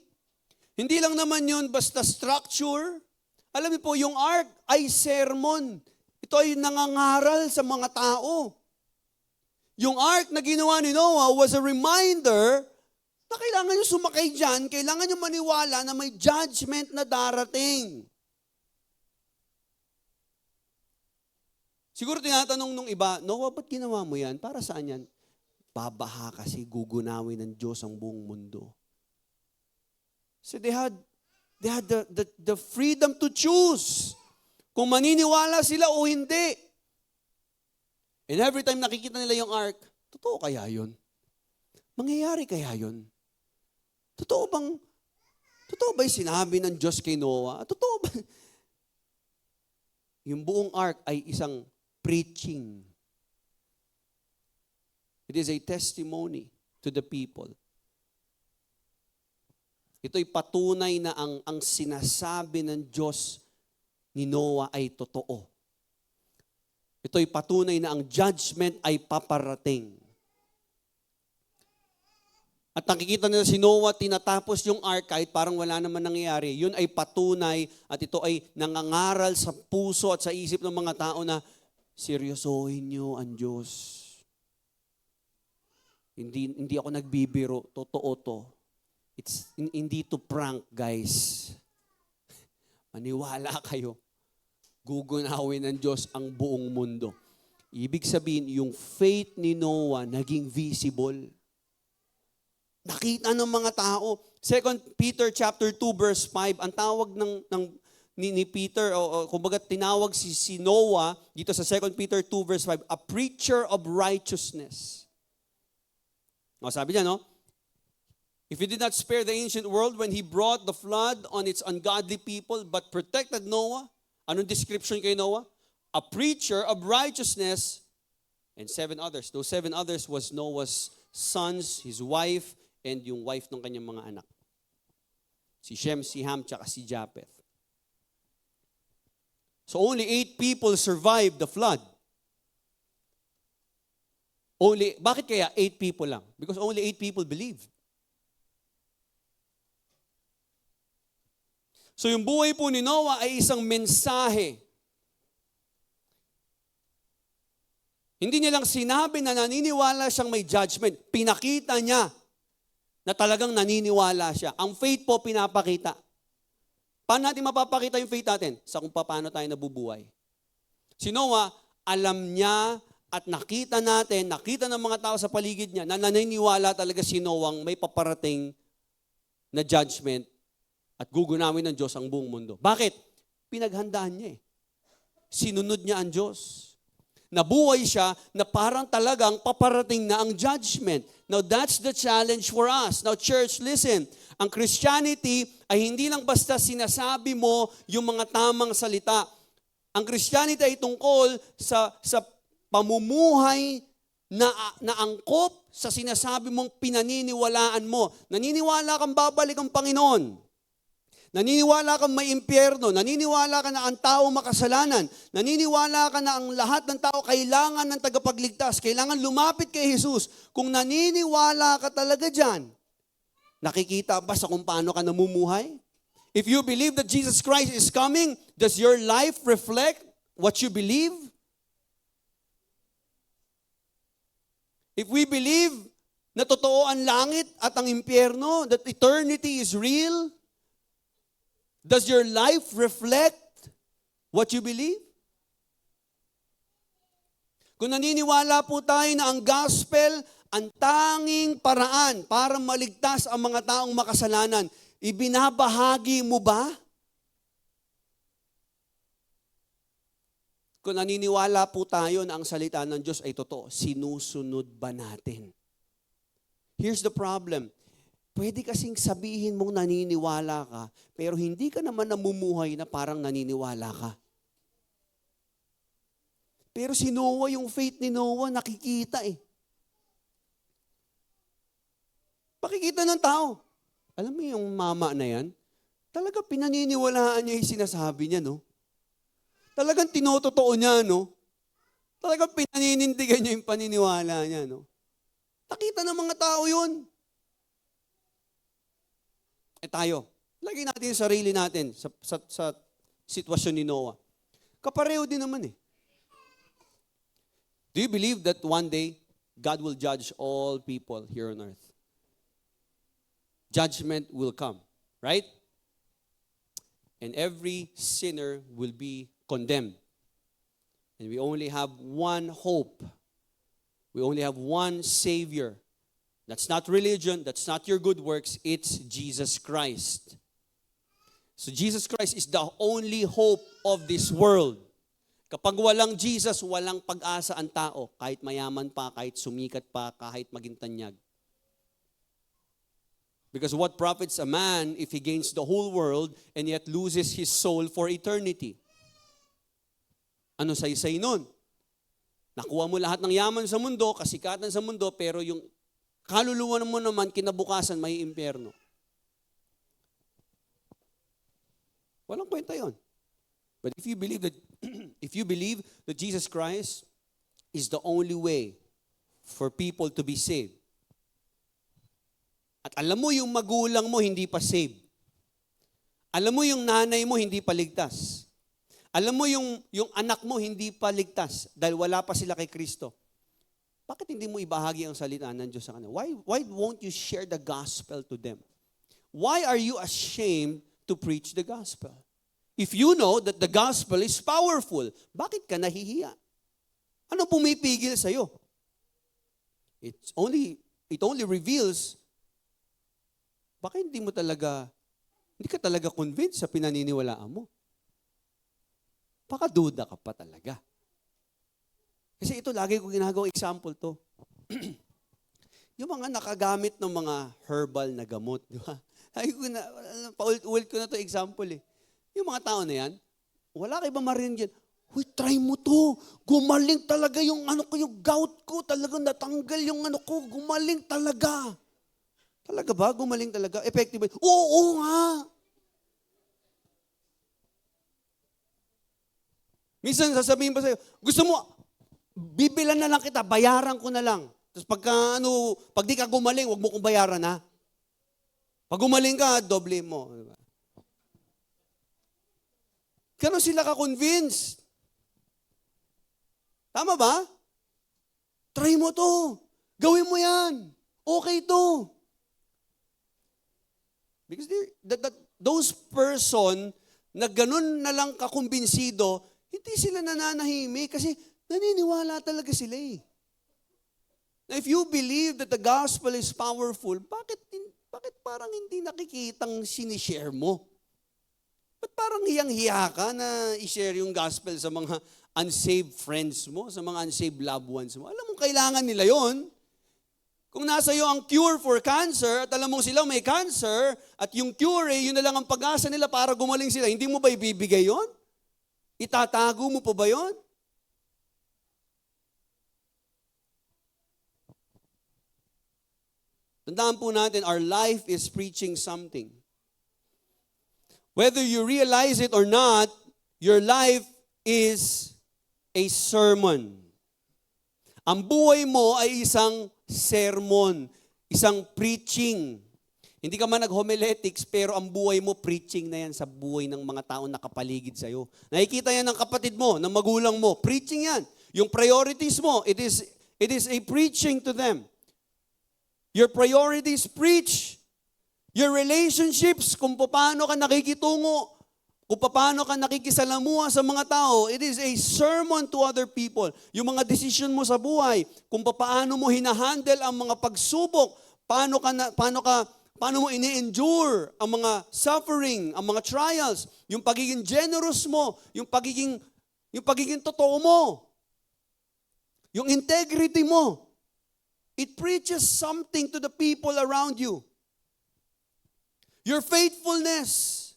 Hindi lang naman yun basta structure. Alam niyo po, yung ark ay sermon. Ito ay nangangaral sa mga tao. Yung ark na ginawa ni Noah was a reminder na kailangan nyo sumakay dyan, kailangan nyo maniwala na may judgment na darating. Siguro tinatanong nung iba, Noah, ba't ginawa mo yan? Para saan yan? Babaha kasi gugunawin ng Diyos ang buong mundo. So they had the freedom to choose kung maniniwala sila o hindi. And every time nakikita nila yung ark, totoo kaya yun? Mangyayari kaya yun? Totoo ba yung sinabi ng Diyos kay Noah? Totoo ba? Yung buong ark ay isang preaching. It is a testimony to the people. Ito'y patunay na ang sinasabi ng Diyos ni Noah ay totoo. Ito'y patunay na ang judgment ay paparating. At nakikita nila si Noah, tinatapos yung ark kahit parang wala naman nangyayari. Yun ay patunay at ito ay nangangaral sa puso at sa isip ng mga tao na seryosohin niyo ang Diyos. Hindi ako nagbibiro, totoo to. It's hindi to prank, guys. Maniwala kayo. Gugunawin ng Diyos ang buong mundo. Ibig sabihin, yung faith ni Noah naging visible. Nakita ng mga tao. 2 Peter chapter 2 verse 5, ang tawag ni Peter, kumbaga tinawag si Noah dito sa 2 Peter 2 verse 5, a preacher of righteousness. Sabi niya, no? If He did not spare the ancient world when He brought the flood on its ungodly people, but protected Noah, anong description kay Noah? A preacher of righteousness and 7 others. Those 7 others was Noah's sons, his wife, and yung wife ng kanyang mga anak. Si Shem, si Ham, tsaka si Japheth. So only 8 people survived the flood. Bakit kaya 8 people lang? Because only 8 people believed. So yung buhay po ni Noah ay isang mensahe. Hindi niya lang sinabi na naniniwala siyang may judgment. Pinakita niya na talagang naniniwala siya. Ang faith po pinapakita. Paano natin mapapakita yung faith natin? Sa kung paano tayo nabubuhay. Si Noah, alam niya at nakita ng mga tao sa paligid niya na naniniwala talaga si Noah may paparating na judgment at gugunawin ng Diyos ang buong mundo. Bakit? Pinaghandaan niya eh. Sinunod niya ang Diyos. Nabuhay siya na parang talagang paparating na ang judgment. Now that's the challenge for us. Now church, listen. Ang Christianity ay hindi lang basta sinasabi mo yung mga tamang salita. Ang Christianity ay tungkol sa pamumuhay na angkop sa sinasabi mong pinaniniwalaan mo. Naniniwala kang babalik ang Panginoon. Naniniwala kang may impyerno. Naniniwala ka na ang tao makasalanan. Naniniwala ka na ang lahat ng tao kailangan ng tagapagligtas. Kailangan lumapit kay Jesus. Kung naniniwala ka talaga dyan, nakikita ba sa kung paano ka namumuhay? If you believe that Jesus Christ is coming, does your life reflect what you believe? If we believe na totoo ang langit at ang impyerno, that eternity is real, does your life reflect what you believe? Kung naniniwala po tayo na ang gospel, ang tanging paraan para maligtas ang mga taong makasalanan, ibinabahagi mo ba? Kung naniniwala po tayo na ang salita ng Diyos ay totoo, sinusunod ba natin? Here's the problem. Pwede kasing sabihin mong naniniwala ka, pero hindi ka naman namumuhay na parang naniniwala ka. Pero si Noah, yung faith ni Noah, nakikita eh. Makikita ng tao. Alam mo yung mama na yan, talaga pinaniniwalaan niya yung sinasabi niya, no? Talagang tinototoo niya, no? Talagang pinaninindigan niya yung paniniwala niya, no? Nakita ng mga tao yun. Tayo, lagay natin yung sarili natin sa sitwasyon ni Noah. Kapareho din naman eh. Do you believe that one day, God will judge all people here on earth? Judgment will come, right? And every sinner will be condemned. And we only have one hope. We only have one Savior. That's not religion, that's not your good works, it's Jesus Christ. So Jesus Christ is the only hope of this world. Kapag walang Jesus, walang pag-asa ang tao, kahit mayaman pa, kahit sumikat pa, kahit maging tanyag. Because what profits a man if he gains the whole world and yet loses his soul for eternity? Ano say nun? Nakuha mo lahat ng yaman sa mundo, kasikatan sa mundo, pero yung kaluluwa mo naman kinabukasan may impyerno. Walang kwenta yun. But if you believe that Jesus Christ is the only way for people to be saved, at alam mo yung magulang mo hindi pa saved, alam mo yung nanay mo hindi pa ligtas, alam mo yung anak mo hindi pa ligtas dahil wala pa sila kay Kristo, bakit hindi mo ibahagi ang salita ng Diyos sa kanila? Why won't you share the gospel to them? Why are you ashamed to preach the gospel? If you know that the gospel is powerful, bakit ka nahihiya? Ano pumipigil sa'yo? It only reveals, baka hindi ka talaga convinced sa pinaniniwalaan mo. Baka duda ka pa talaga. Kasi ito, lagi ko ginagawang example to. Yung mga nakagamit ng mga herbal na gamot, di ba? Paulit-ulit ko na to example eh. Yung mga tao na yan, wala kayo ba marinig yan? Uy, try mo to. Gumaling talaga yung yung gout ko. Talagang natanggal yung ko. Gumaling talaga. Talaga ba? Gumaling talaga? Effective ba? Oo nga. Minsan sasabihin pa sa'yo, gusto mo, bibilan na lang kita, bayaran ko na lang. Tapos pag di ka gumaling, wag mo kong bayaran ha. Pag gumaling ka, doble mo. Diba? Kano sila ka-convince? Tama ba? Try mo to. Gawin mo yan. Okay to. Because those person na ganun na lang kakumbinsido, hindi sila nananahimik kasi naniniwala talaga sila eh. Now, if you believe that the gospel is powerful, bakit parang hindi nakikitang sinishare mo? Ba't parang hiyang-hiya ka na i-share yung gospel sa mga unsaved friends mo, sa mga unsaved loved ones mo? Alam mo, kailangan nila yon. Kung nasa iyo ang cure for cancer, at alam mo sila may cancer, at yung cure, yun na lang ang pag-asa nila para gumaling sila, hindi mo ba ibibigay yon? Itatago mo pa ba yun? Tandaan po natin, our life is preaching something. Whether you realize it or not, your life is a sermon. Ang buhay mo ay isang sermon, isang preaching. Hindi ka man nag-homiletics, pero ang buhay mo, preaching na yan sa buhay ng mga taong nakapaligid sa'yo. Nakikita yan ng kapatid mo, ng magulang mo, preaching yan. Yung priorities mo, it is a preaching to them. Your priorities, preach. Your relationships, kung paano ka nakikitungo, kung paano ka nakikisalamuha sa mga tao, it is a sermon to other people. Yung mga decision mo sa buhay, kung paano mo hinahandle ang mga pagsubok, paano mo ini-endure ang mga suffering, ang mga trials, yung pagiging generous mo, yung pagiging totoo mo, yung integrity mo. It preaches something to the people around you. Your faithfulness.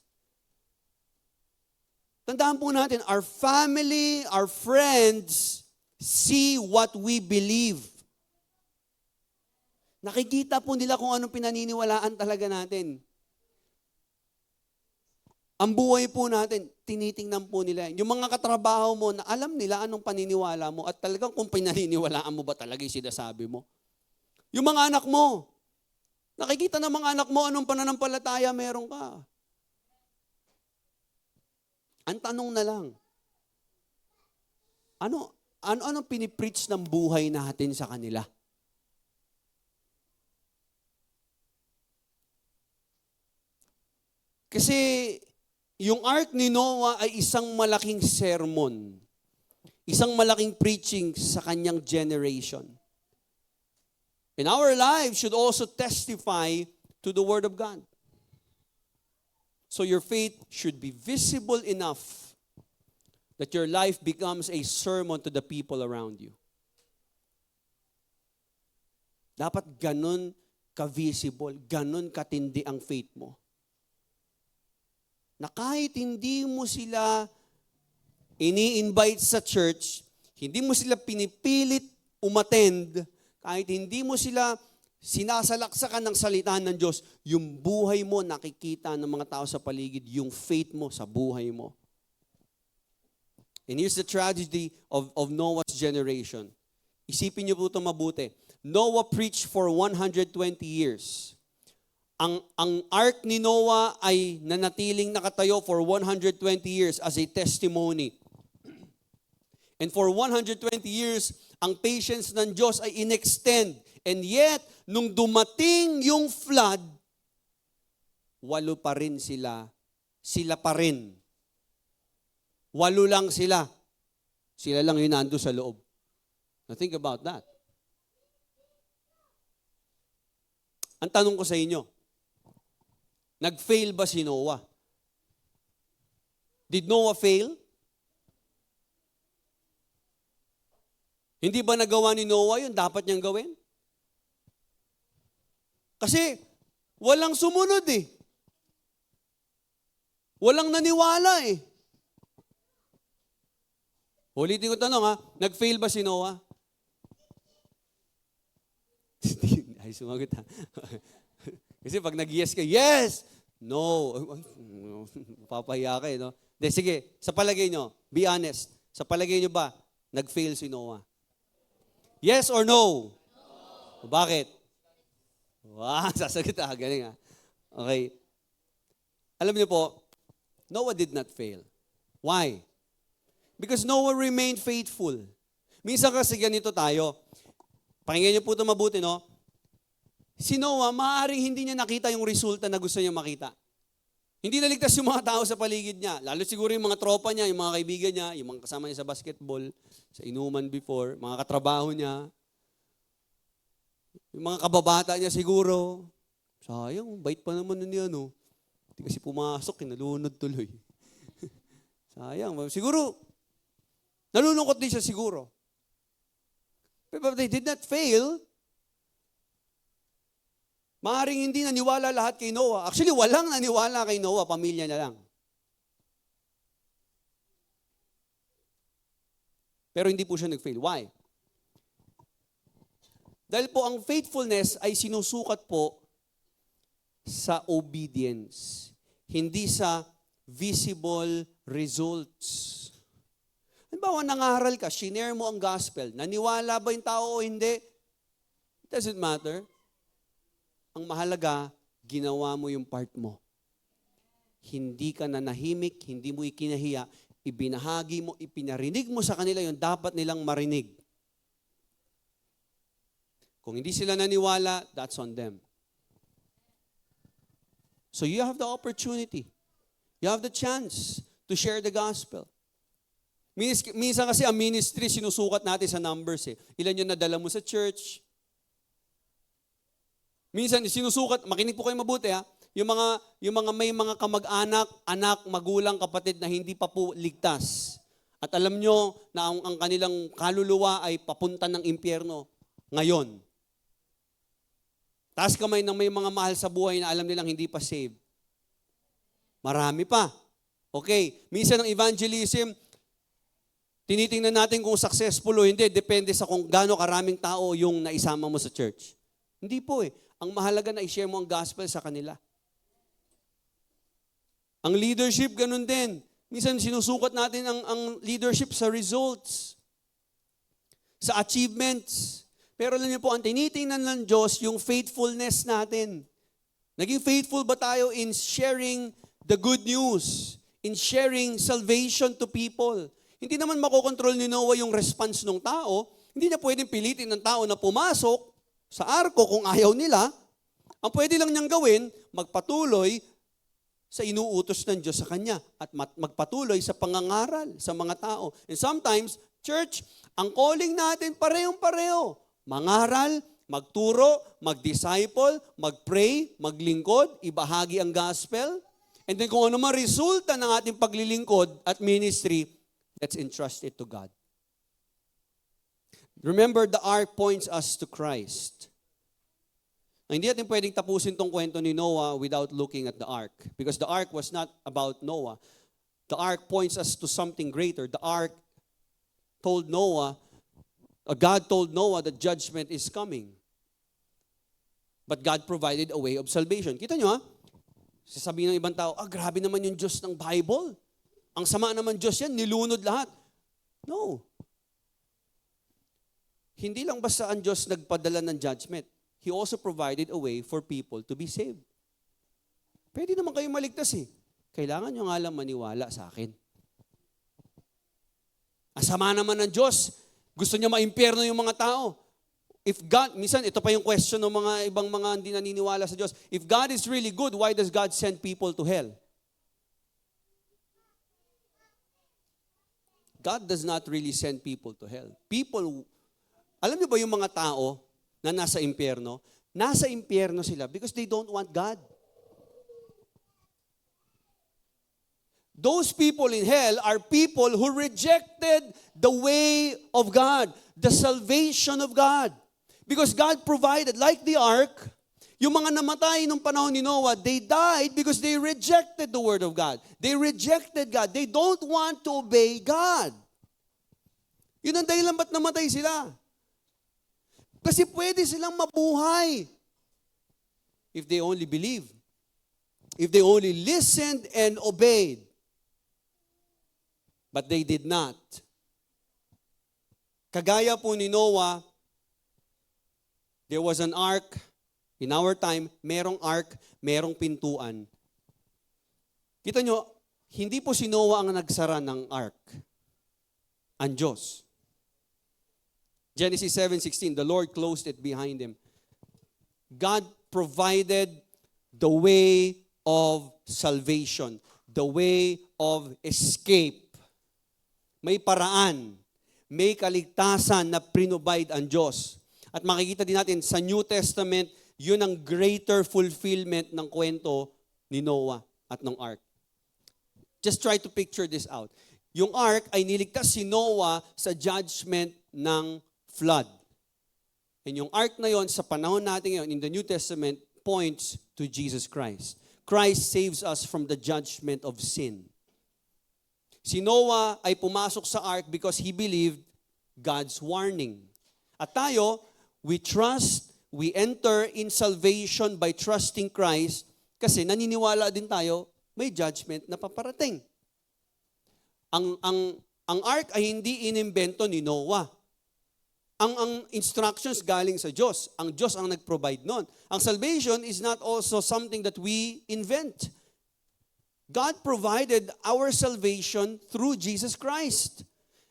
Tandaan po natin, our family, our friends, see what we believe. Nakikita po nila kung anong pinaniniwalaan talaga natin. Ang buhay po natin, tinitingnan po nila. Yung mga katrabaho mo na alam nila anong paniniwala mo at talagang kung pinaniniwalaan mo ba talaga yung sinasabi mo. Yung mga anak mo, nakikita ng mga anak mo anong pananampalataya meron ka. Ang tanong na lang, anong pinipreach ng buhay natin sa kanila? Kasi yung ark ni Noah ay isang malaking sermon, isang malaking preaching sa kanyang generation. And our lives should also testify to the Word of God. So your faith should be visible enough that your life becomes a sermon to the people around you. Dapat ganun ka-visible, ganun katindi ang faith mo. Na kahit hindi mo sila ini-invite sa church, hindi mo sila pinipilit umattend, kahit hindi mo sila sinasalaksakan ng salita ng Diyos, yung buhay mo nakikita ng mga tao sa paligid, yung faith mo sa buhay mo. And here's the tragedy of Noah's generation. Isipin niyo po ito mabuti. Noah preached for 120 years. Ang ark ni Noah ay nanatiling nakatayo for 120 years as a testimony. And for 120 years, ang patience ng Diyos ay inextend. And yet, nung dumating yung flood, 8 pa rin sila. Sila pa rin. 8 lang sila. Sila lang yung nando sa loob. Now think about that. Ang tanong ko sa inyo, nag-fail ba si Noah? Did Noah fail? Hindi ba nagawa ni Noah yun dapat niyang gawin? Kasi walang sumunod eh. Walang naniwala eh. Ulitin ko tanong ha, nag-fail ba si Noah? Ay, sumagot ha. Kasi pag nag-yes ka, yes! No. Papahiya ka eh, no? De, sige, sa palagay nyo, be honest. Sa palagay nyo ba, nag-fail si Noah? Yes or no? No. Bakit? Wow, sasagot ha. Galing ha. Okay. Alam niyo po, Noah did not fail. Why? Because Noah remained faithful. Minsan kasi ganito tayo. Pakinggan niyo po ito mabuti, no? Si Noah, maaaring hindi niya nakita yung resulta na gusto niya makita. Hindi naligtas yung mga tao sa paligid niya. Lalo siguro yung mga tropa niya, yung mga kaibigan niya, yung mga kasama niya sa basketball, sa inuman before, mga katrabaho niya, yung mga kababata niya siguro. Sayang, bait pa naman na niya, no? Hindi kasi pumasok, nalunod tuloy. Sayang. Siguro, nalulungkot din siya siguro. But they did not fail. Maaaring hindi naniwala lahat kay Noah. Actually, walang naniwala kay Noah, pamilya na lang. Pero hindi po siya nag-fail. Why? Dahil po ang faithfulness ay sinusukat po sa obedience, hindi sa visible results. Halimbawa, nangaral ka, shinare mo ang gospel, naniwala ba yung tao o hindi? It doesn't matter. Ang mahalaga, ginawa mo yung part mo. Hindi ka nanahimik, hindi mo ikinahiya, ibinahagi mo, ipinarinig mo sa kanila yung dapat nilang marinig. Kung hindi sila naniwala, that's on them. So you have the opportunity. You have the chance to share the gospel. Minsan kasi ang ministry, sinusukat natin sa numbers eh. Ilan yung nadala mo sa church? Minsan sinusukat, makinig po kayo mabuti ha, yung mga may mga kamag-anak, anak, magulang, kapatid na hindi pa po ligtas. At alam nyo na ang kanilang kaluluwa ay papunta ng impyerno ngayon. Taas kamay ng may mga mahal sa buhay na alam nilang hindi pa saved. Marami pa. Okay, minsan ang evangelism, tinitingnan natin kung successful o hindi, depende sa kung gaano karaming tao yung naisama mo sa church. Hindi po eh. Ang mahalaga na i-share mo ang gospel sa kanila. Ang leadership, ganun din. Minsan sinusukat natin ang leadership sa results, sa achievements. Pero alam niyo po, ang tinitingnan ng Diyos, yung faithfulness natin. Naging faithful ba tayo in sharing the good news, in sharing salvation to people? Hindi naman makokontrol ni Noah yung response ng tao. Hindi na pwedeng pilitin ng tao na pumasok sa arko kung ayaw nila. Ang pwede lang niyang gawin, magpatuloy sa inuutos ng Diyos sa kanya at magpatuloy sa pangangaral sa mga tao. And sometimes, church, ang calling natin parehong-pareho. Mangaral, magturo, mag-disciple, mag-pray, maglingkod, ibahagi ang gospel. And then kung ano man resulta ng ating paglilingkod at ministry, let's entrust it to God. Remember, the ark points us to Christ. Na hindi natin pwedeng tapusin tong kwento ni Noah without looking at the ark. Because the ark was not about Noah. The ark points us to something greater. The ark told Noah, God told Noah that judgment is coming. But God provided a way of salvation. Kita nyo ha? Sasabihin ng ibang tao, grabe naman yung Diyos ng Bible. Ang sama naman Diyos yan, nilunod lahat. No. Hindi lang basta ang Diyos nagpadala ng judgment. He also provided a way for people to be saved. Pwede naman kayo maligtas eh. Kailangan nyo nga lang maniwala sa akin. Ang sama naman ng Diyos, gusto niya maimpyerno yung mga tao. If God, minsan ito pa yung question ng mga ibang mga hindi naniniwala sa Diyos. If God is really good, why does God send people to hell? God does not really send people to hell. People, alam niyo ba yung mga tao na nasa impyerno? Nasa impyerno sila because they don't want God. Those people in hell are people who rejected the way of God, the salvation of God. Because God provided, like the ark, yung mga namatay nung panahon ni Noah, they died because they rejected the word of God. They rejected God. They don't want to obey God. Yun ang dahilan ba't namatay sila. Kasi pwede silang mabuhay if they only believed. If they only listened and obeyed. But they did not. Kagaya po ni Noah, there was an ark. In our time, merong ark, merong pintuan. Kita nyo, hindi po si Noah ang nagsara ng ark. Ang Diyos. Genesis 7:16, the Lord closed it behind him. God provided the way of salvation, the way of escape. May paraan, may kaligtasan na prinobide ang Diyos. At makikita din natin sa New Testament, yun ang greater fulfillment ng kwento ni Noah at ng ark. Just try to picture this out. Yung ark ay niligtas si Noah sa judgment ng flood. And yung ark na yon sa panahon natin ngayon in the New Testament points to Jesus Christ. Christ saves us from the judgment of sin. Si Noah ay pumasok sa ark because he believed God's warning. At tayo, we enter in salvation by trusting Christ kasi naniniwala din tayo may judgment na paparating. Ang ark ay hindi inimbento ni Noah. Ang instructions galing sa Diyos. Ang Diyos ang nag-provide nun. Ang salvation is not also something that we invent. God provided our salvation through Jesus Christ.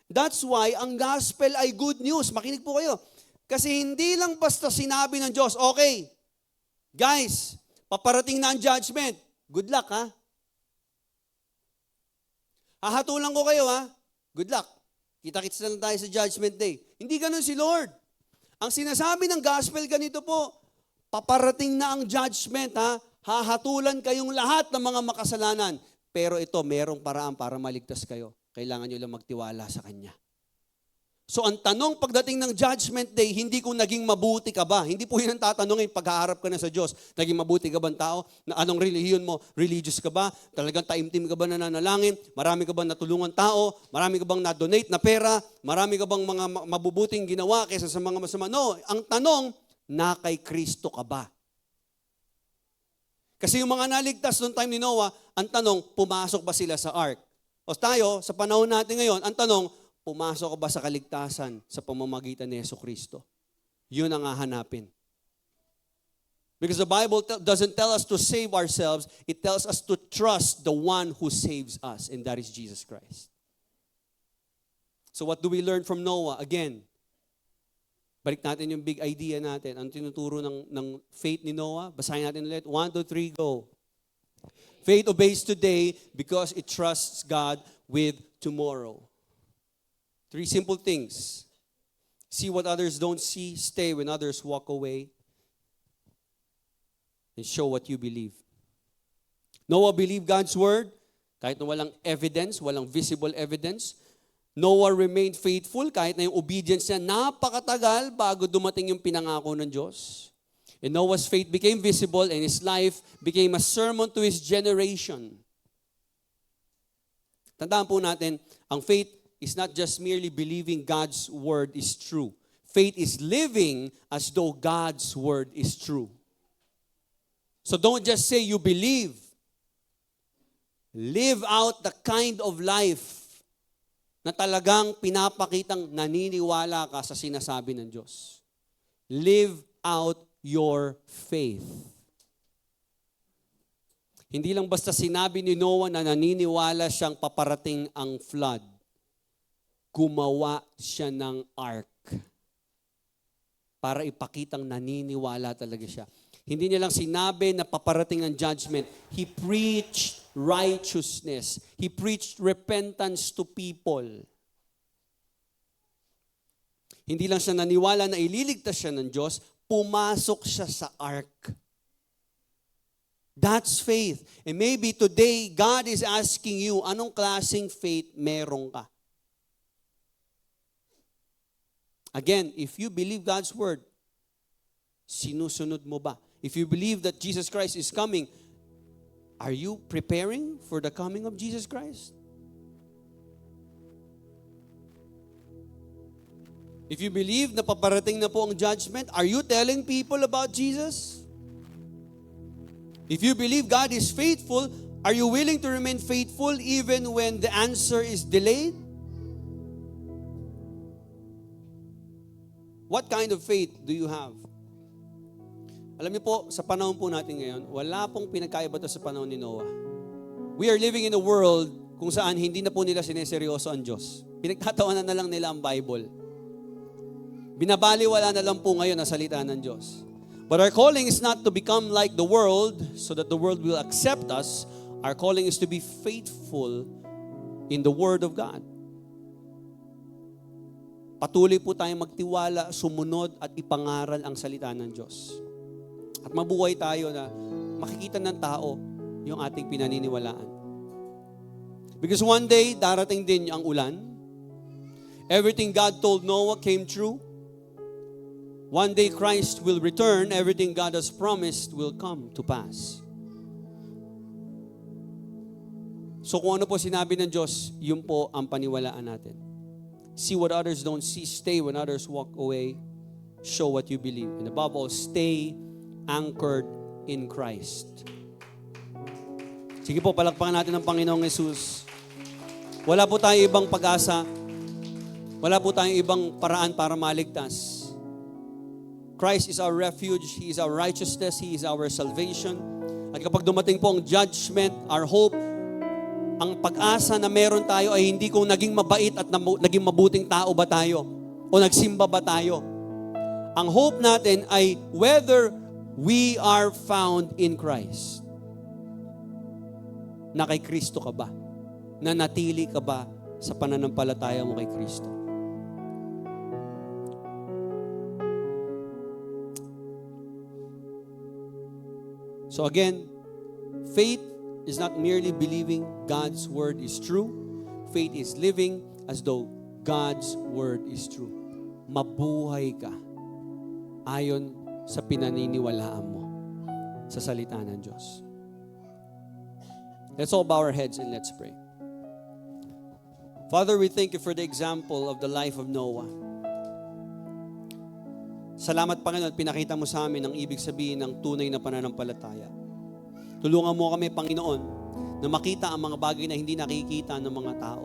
That's why ang gospel ay good news. Makinig po kayo. Kasi hindi lang basta sinabi ng Diyos, okay, guys, paparating na ang judgment. Good luck, ha? Hahatulan ko kayo, ha? Good luck. Kita-kits na lang tayo sa judgment day. Hindi ganun si Lord. Ang sinasabi ng gospel ganito po, paparating na ang judgment, ha? Hahatulan kayong lahat ng mga makasalanan. Pero ito, merong paraan para maligtas kayo. Kailangan nyo lang magtiwala sa Kanya. So ang tanong pagdating ng judgment day, hindi kung naging mabuti ka ba. Hindi po yun ang tatanungin paghaharap ka na sa Diyos. Naging mabuti ka ba ang tao? Na anong relihiyon mo? Religious ka ba? Talagang taimtim ka ba na nanalangin? Marami ka bang natulungan tao? Marami ka bang na-donate na pera? Marami ka bang mga mabubuting ginawa kaysa sa mga masama? No, ang tanong, na kay Kristo ka ba? Kasi yung mga naligtas noong time ni Noah, ang tanong, pumasok ba sila sa ark? O tayo, sa panahon natin ngayon, ang tanong, pumasok ka ba sa kaligtasan sa pamamagitan ni Jesucristo? Yun ang hahanapin. Because the Bible doesn't tell us to save ourselves, it tells us to trust the one who saves us, and that is Jesus Christ. So what do we learn from Noah? Again, balik natin yung big idea natin. Ang tinuturo ng faith ni Noah, basahin natin ulit. 1, 2, 3, go. Faith obeys today because it trusts God with tomorrow. 3 simple things. See what others don't see. Stay when others walk away. And show what you believe. Noah believed God's word. Kahit na walang evidence, walang visible evidence. Noah remained faithful kahit na yung obedience niya napakatagal bago dumating yung pinangako ng Diyos. And Noah's faith became visible and his life became a sermon to his generation. Tandaan po natin, ang faith is not just merely believing God's word is true. Faith is living as though God's word is true. So don't just say you believe. Live out the kind of life na talagang pinapakitang naniniwala ka sa sinasabi ng Diyos. Live out your faith. Hindi lang basta sinabi ni Noah na naniniwala siyang paparating ang flood. Gumawa siya ng ark para ipakitang naniniwala talaga siya. Hindi niya lang sinabi na paparating ang judgment. He preached righteousness. He preached repentance to people. Hindi lang siya naniwala na ililigtas siya ng Diyos, pumasok siya sa ark. That's faith. And maybe today, God is asking you, anong klaseng faith meron ka? Again, if you believe God's word, sinusunod mo ba? If you believe that Jesus Christ is coming, are you preparing for the coming of Jesus Christ? If you believe na paparating na po ang judgment, are you telling people about Jesus? If you believe God is faithful, are you willing to remain faithful even when the answer is delayed? What kind of faith do you have? Alam niyo po, sa panahon po natin ngayon, wala pong pinagkaiba to sa panahon ni Noah. We are living in a world kung saan hindi na po nila sineseryoso ang Diyos. Pinagtatawanan na lang nila ang Bible. Binabaliwala na lang po ngayon ang salita ng Diyos. But our calling is not to become like the world so that the world will accept us. Our calling is to be faithful in the Word of God. Patuloy po tayong magtiwala, sumunod at ipangaral ang salita ng Diyos. At mabuhay tayo na makikita ng tao yung ating pinaniniwalaan. Because one day, darating din ang ulan. Everything God told Noah came true. One day Christ will return. Everything God has promised will come to pass. So kung ano po sinabi ng Diyos, yun po ang paniwalaan natin. See what others don't see. Stay when others walk away. Show what you believe. And above all, stay anchored in Christ. Sige po, palakpakan natin ang Panginoong Jesus. Wala po tayong ibang pag-asa. Wala po tayong ibang paraan para maligtas. Christ is our refuge. He is our righteousness. He is our salvation. At kapag dumating po ang judgment, our hope, ang pag-asa na meron tayo ay hindi kung naging mabait at naging mabuting tao ba tayo o nagsimba ba tayo. Ang hope natin ay whether we are found in Christ. Na kay Kristo ka ba? Na natili ka ba sa pananampalataya mo kay Kristo? So again, faith is not merely believing God's word is true. Faith is living as though God's word is true. Mabuhay ka ayon sa pinaniniwalaan mo sa salita ng Diyos. Let's all bow our heads and let's pray. Father, we thank you for the example of the life of Noah. Salamat, Panginoon, at pinakita mo sa amin ang ibig sabihin ng tunay na pananampalataya. Tulungan mo kami, Panginoon, na makita ang mga bagay na hindi nakikita ng mga tao.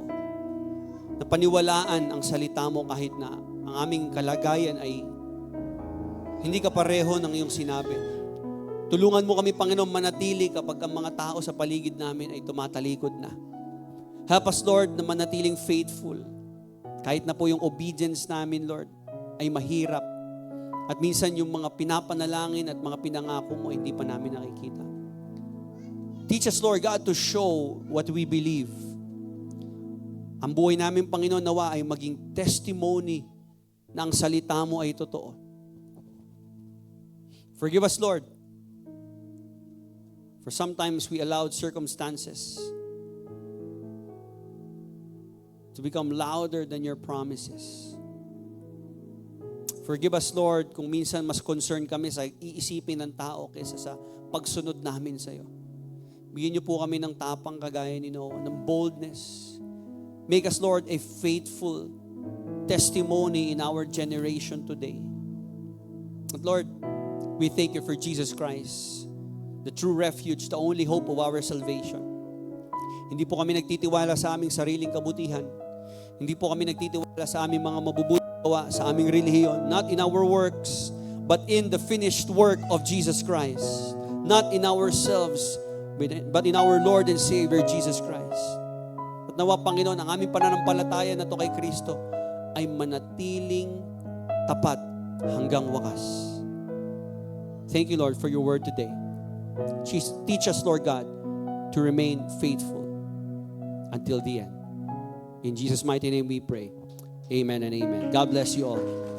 Na paniwalaan ang salita mo kahit na ang aming kalagayan ay hindi kapareho ng iyong sinabi. Tulungan mo kami, Panginoon, manatili kapag ang mga tao sa paligid namin ay tumatalikod na. Help us, Lord, na manatiling faithful. Kahit na po yung obedience namin, Lord, ay mahirap. At minsan yung mga pinapanalangin at mga pinangako mo, hindi pa namin nakikita. Teach us, Lord God, to show what we believe. Ang buhay namin, Panginoon, nawa ay maging testimony na ang salita mo ay totoo. Forgive us, Lord, for sometimes we allowed circumstances to become louder than your promises. Forgive us, Lord, kung minsan mas concerned kami sa iisipin ng tao kaysa sa pagsunod namin sa iyo. Bigyan niyo po kami ng tapang kagaya ni Noah, ng boldness. Make us, Lord, a faithful testimony in our generation today. But Lord, we thank you for Jesus Christ, the true refuge, the only hope of our salvation. Hindi po kami nagtitiwala sa aming sariling kabutihan. Hindi po kami nagtitiwala sa aming mga mabubuting gawa, sa aming relihiyon. Not in our works, but in the finished work of Jesus Christ. Not in ourselves, but in our Lord and Savior, Jesus Christ. At nawa, Panginoon, ang aming pananampalataya na to kay Kristo ay manatiling tapat hanggang wakas. Thank you, Lord, for your word today. Teach us, Lord God, to remain faithful until the end. In Jesus' mighty name we pray. Amen and amen. God bless you all.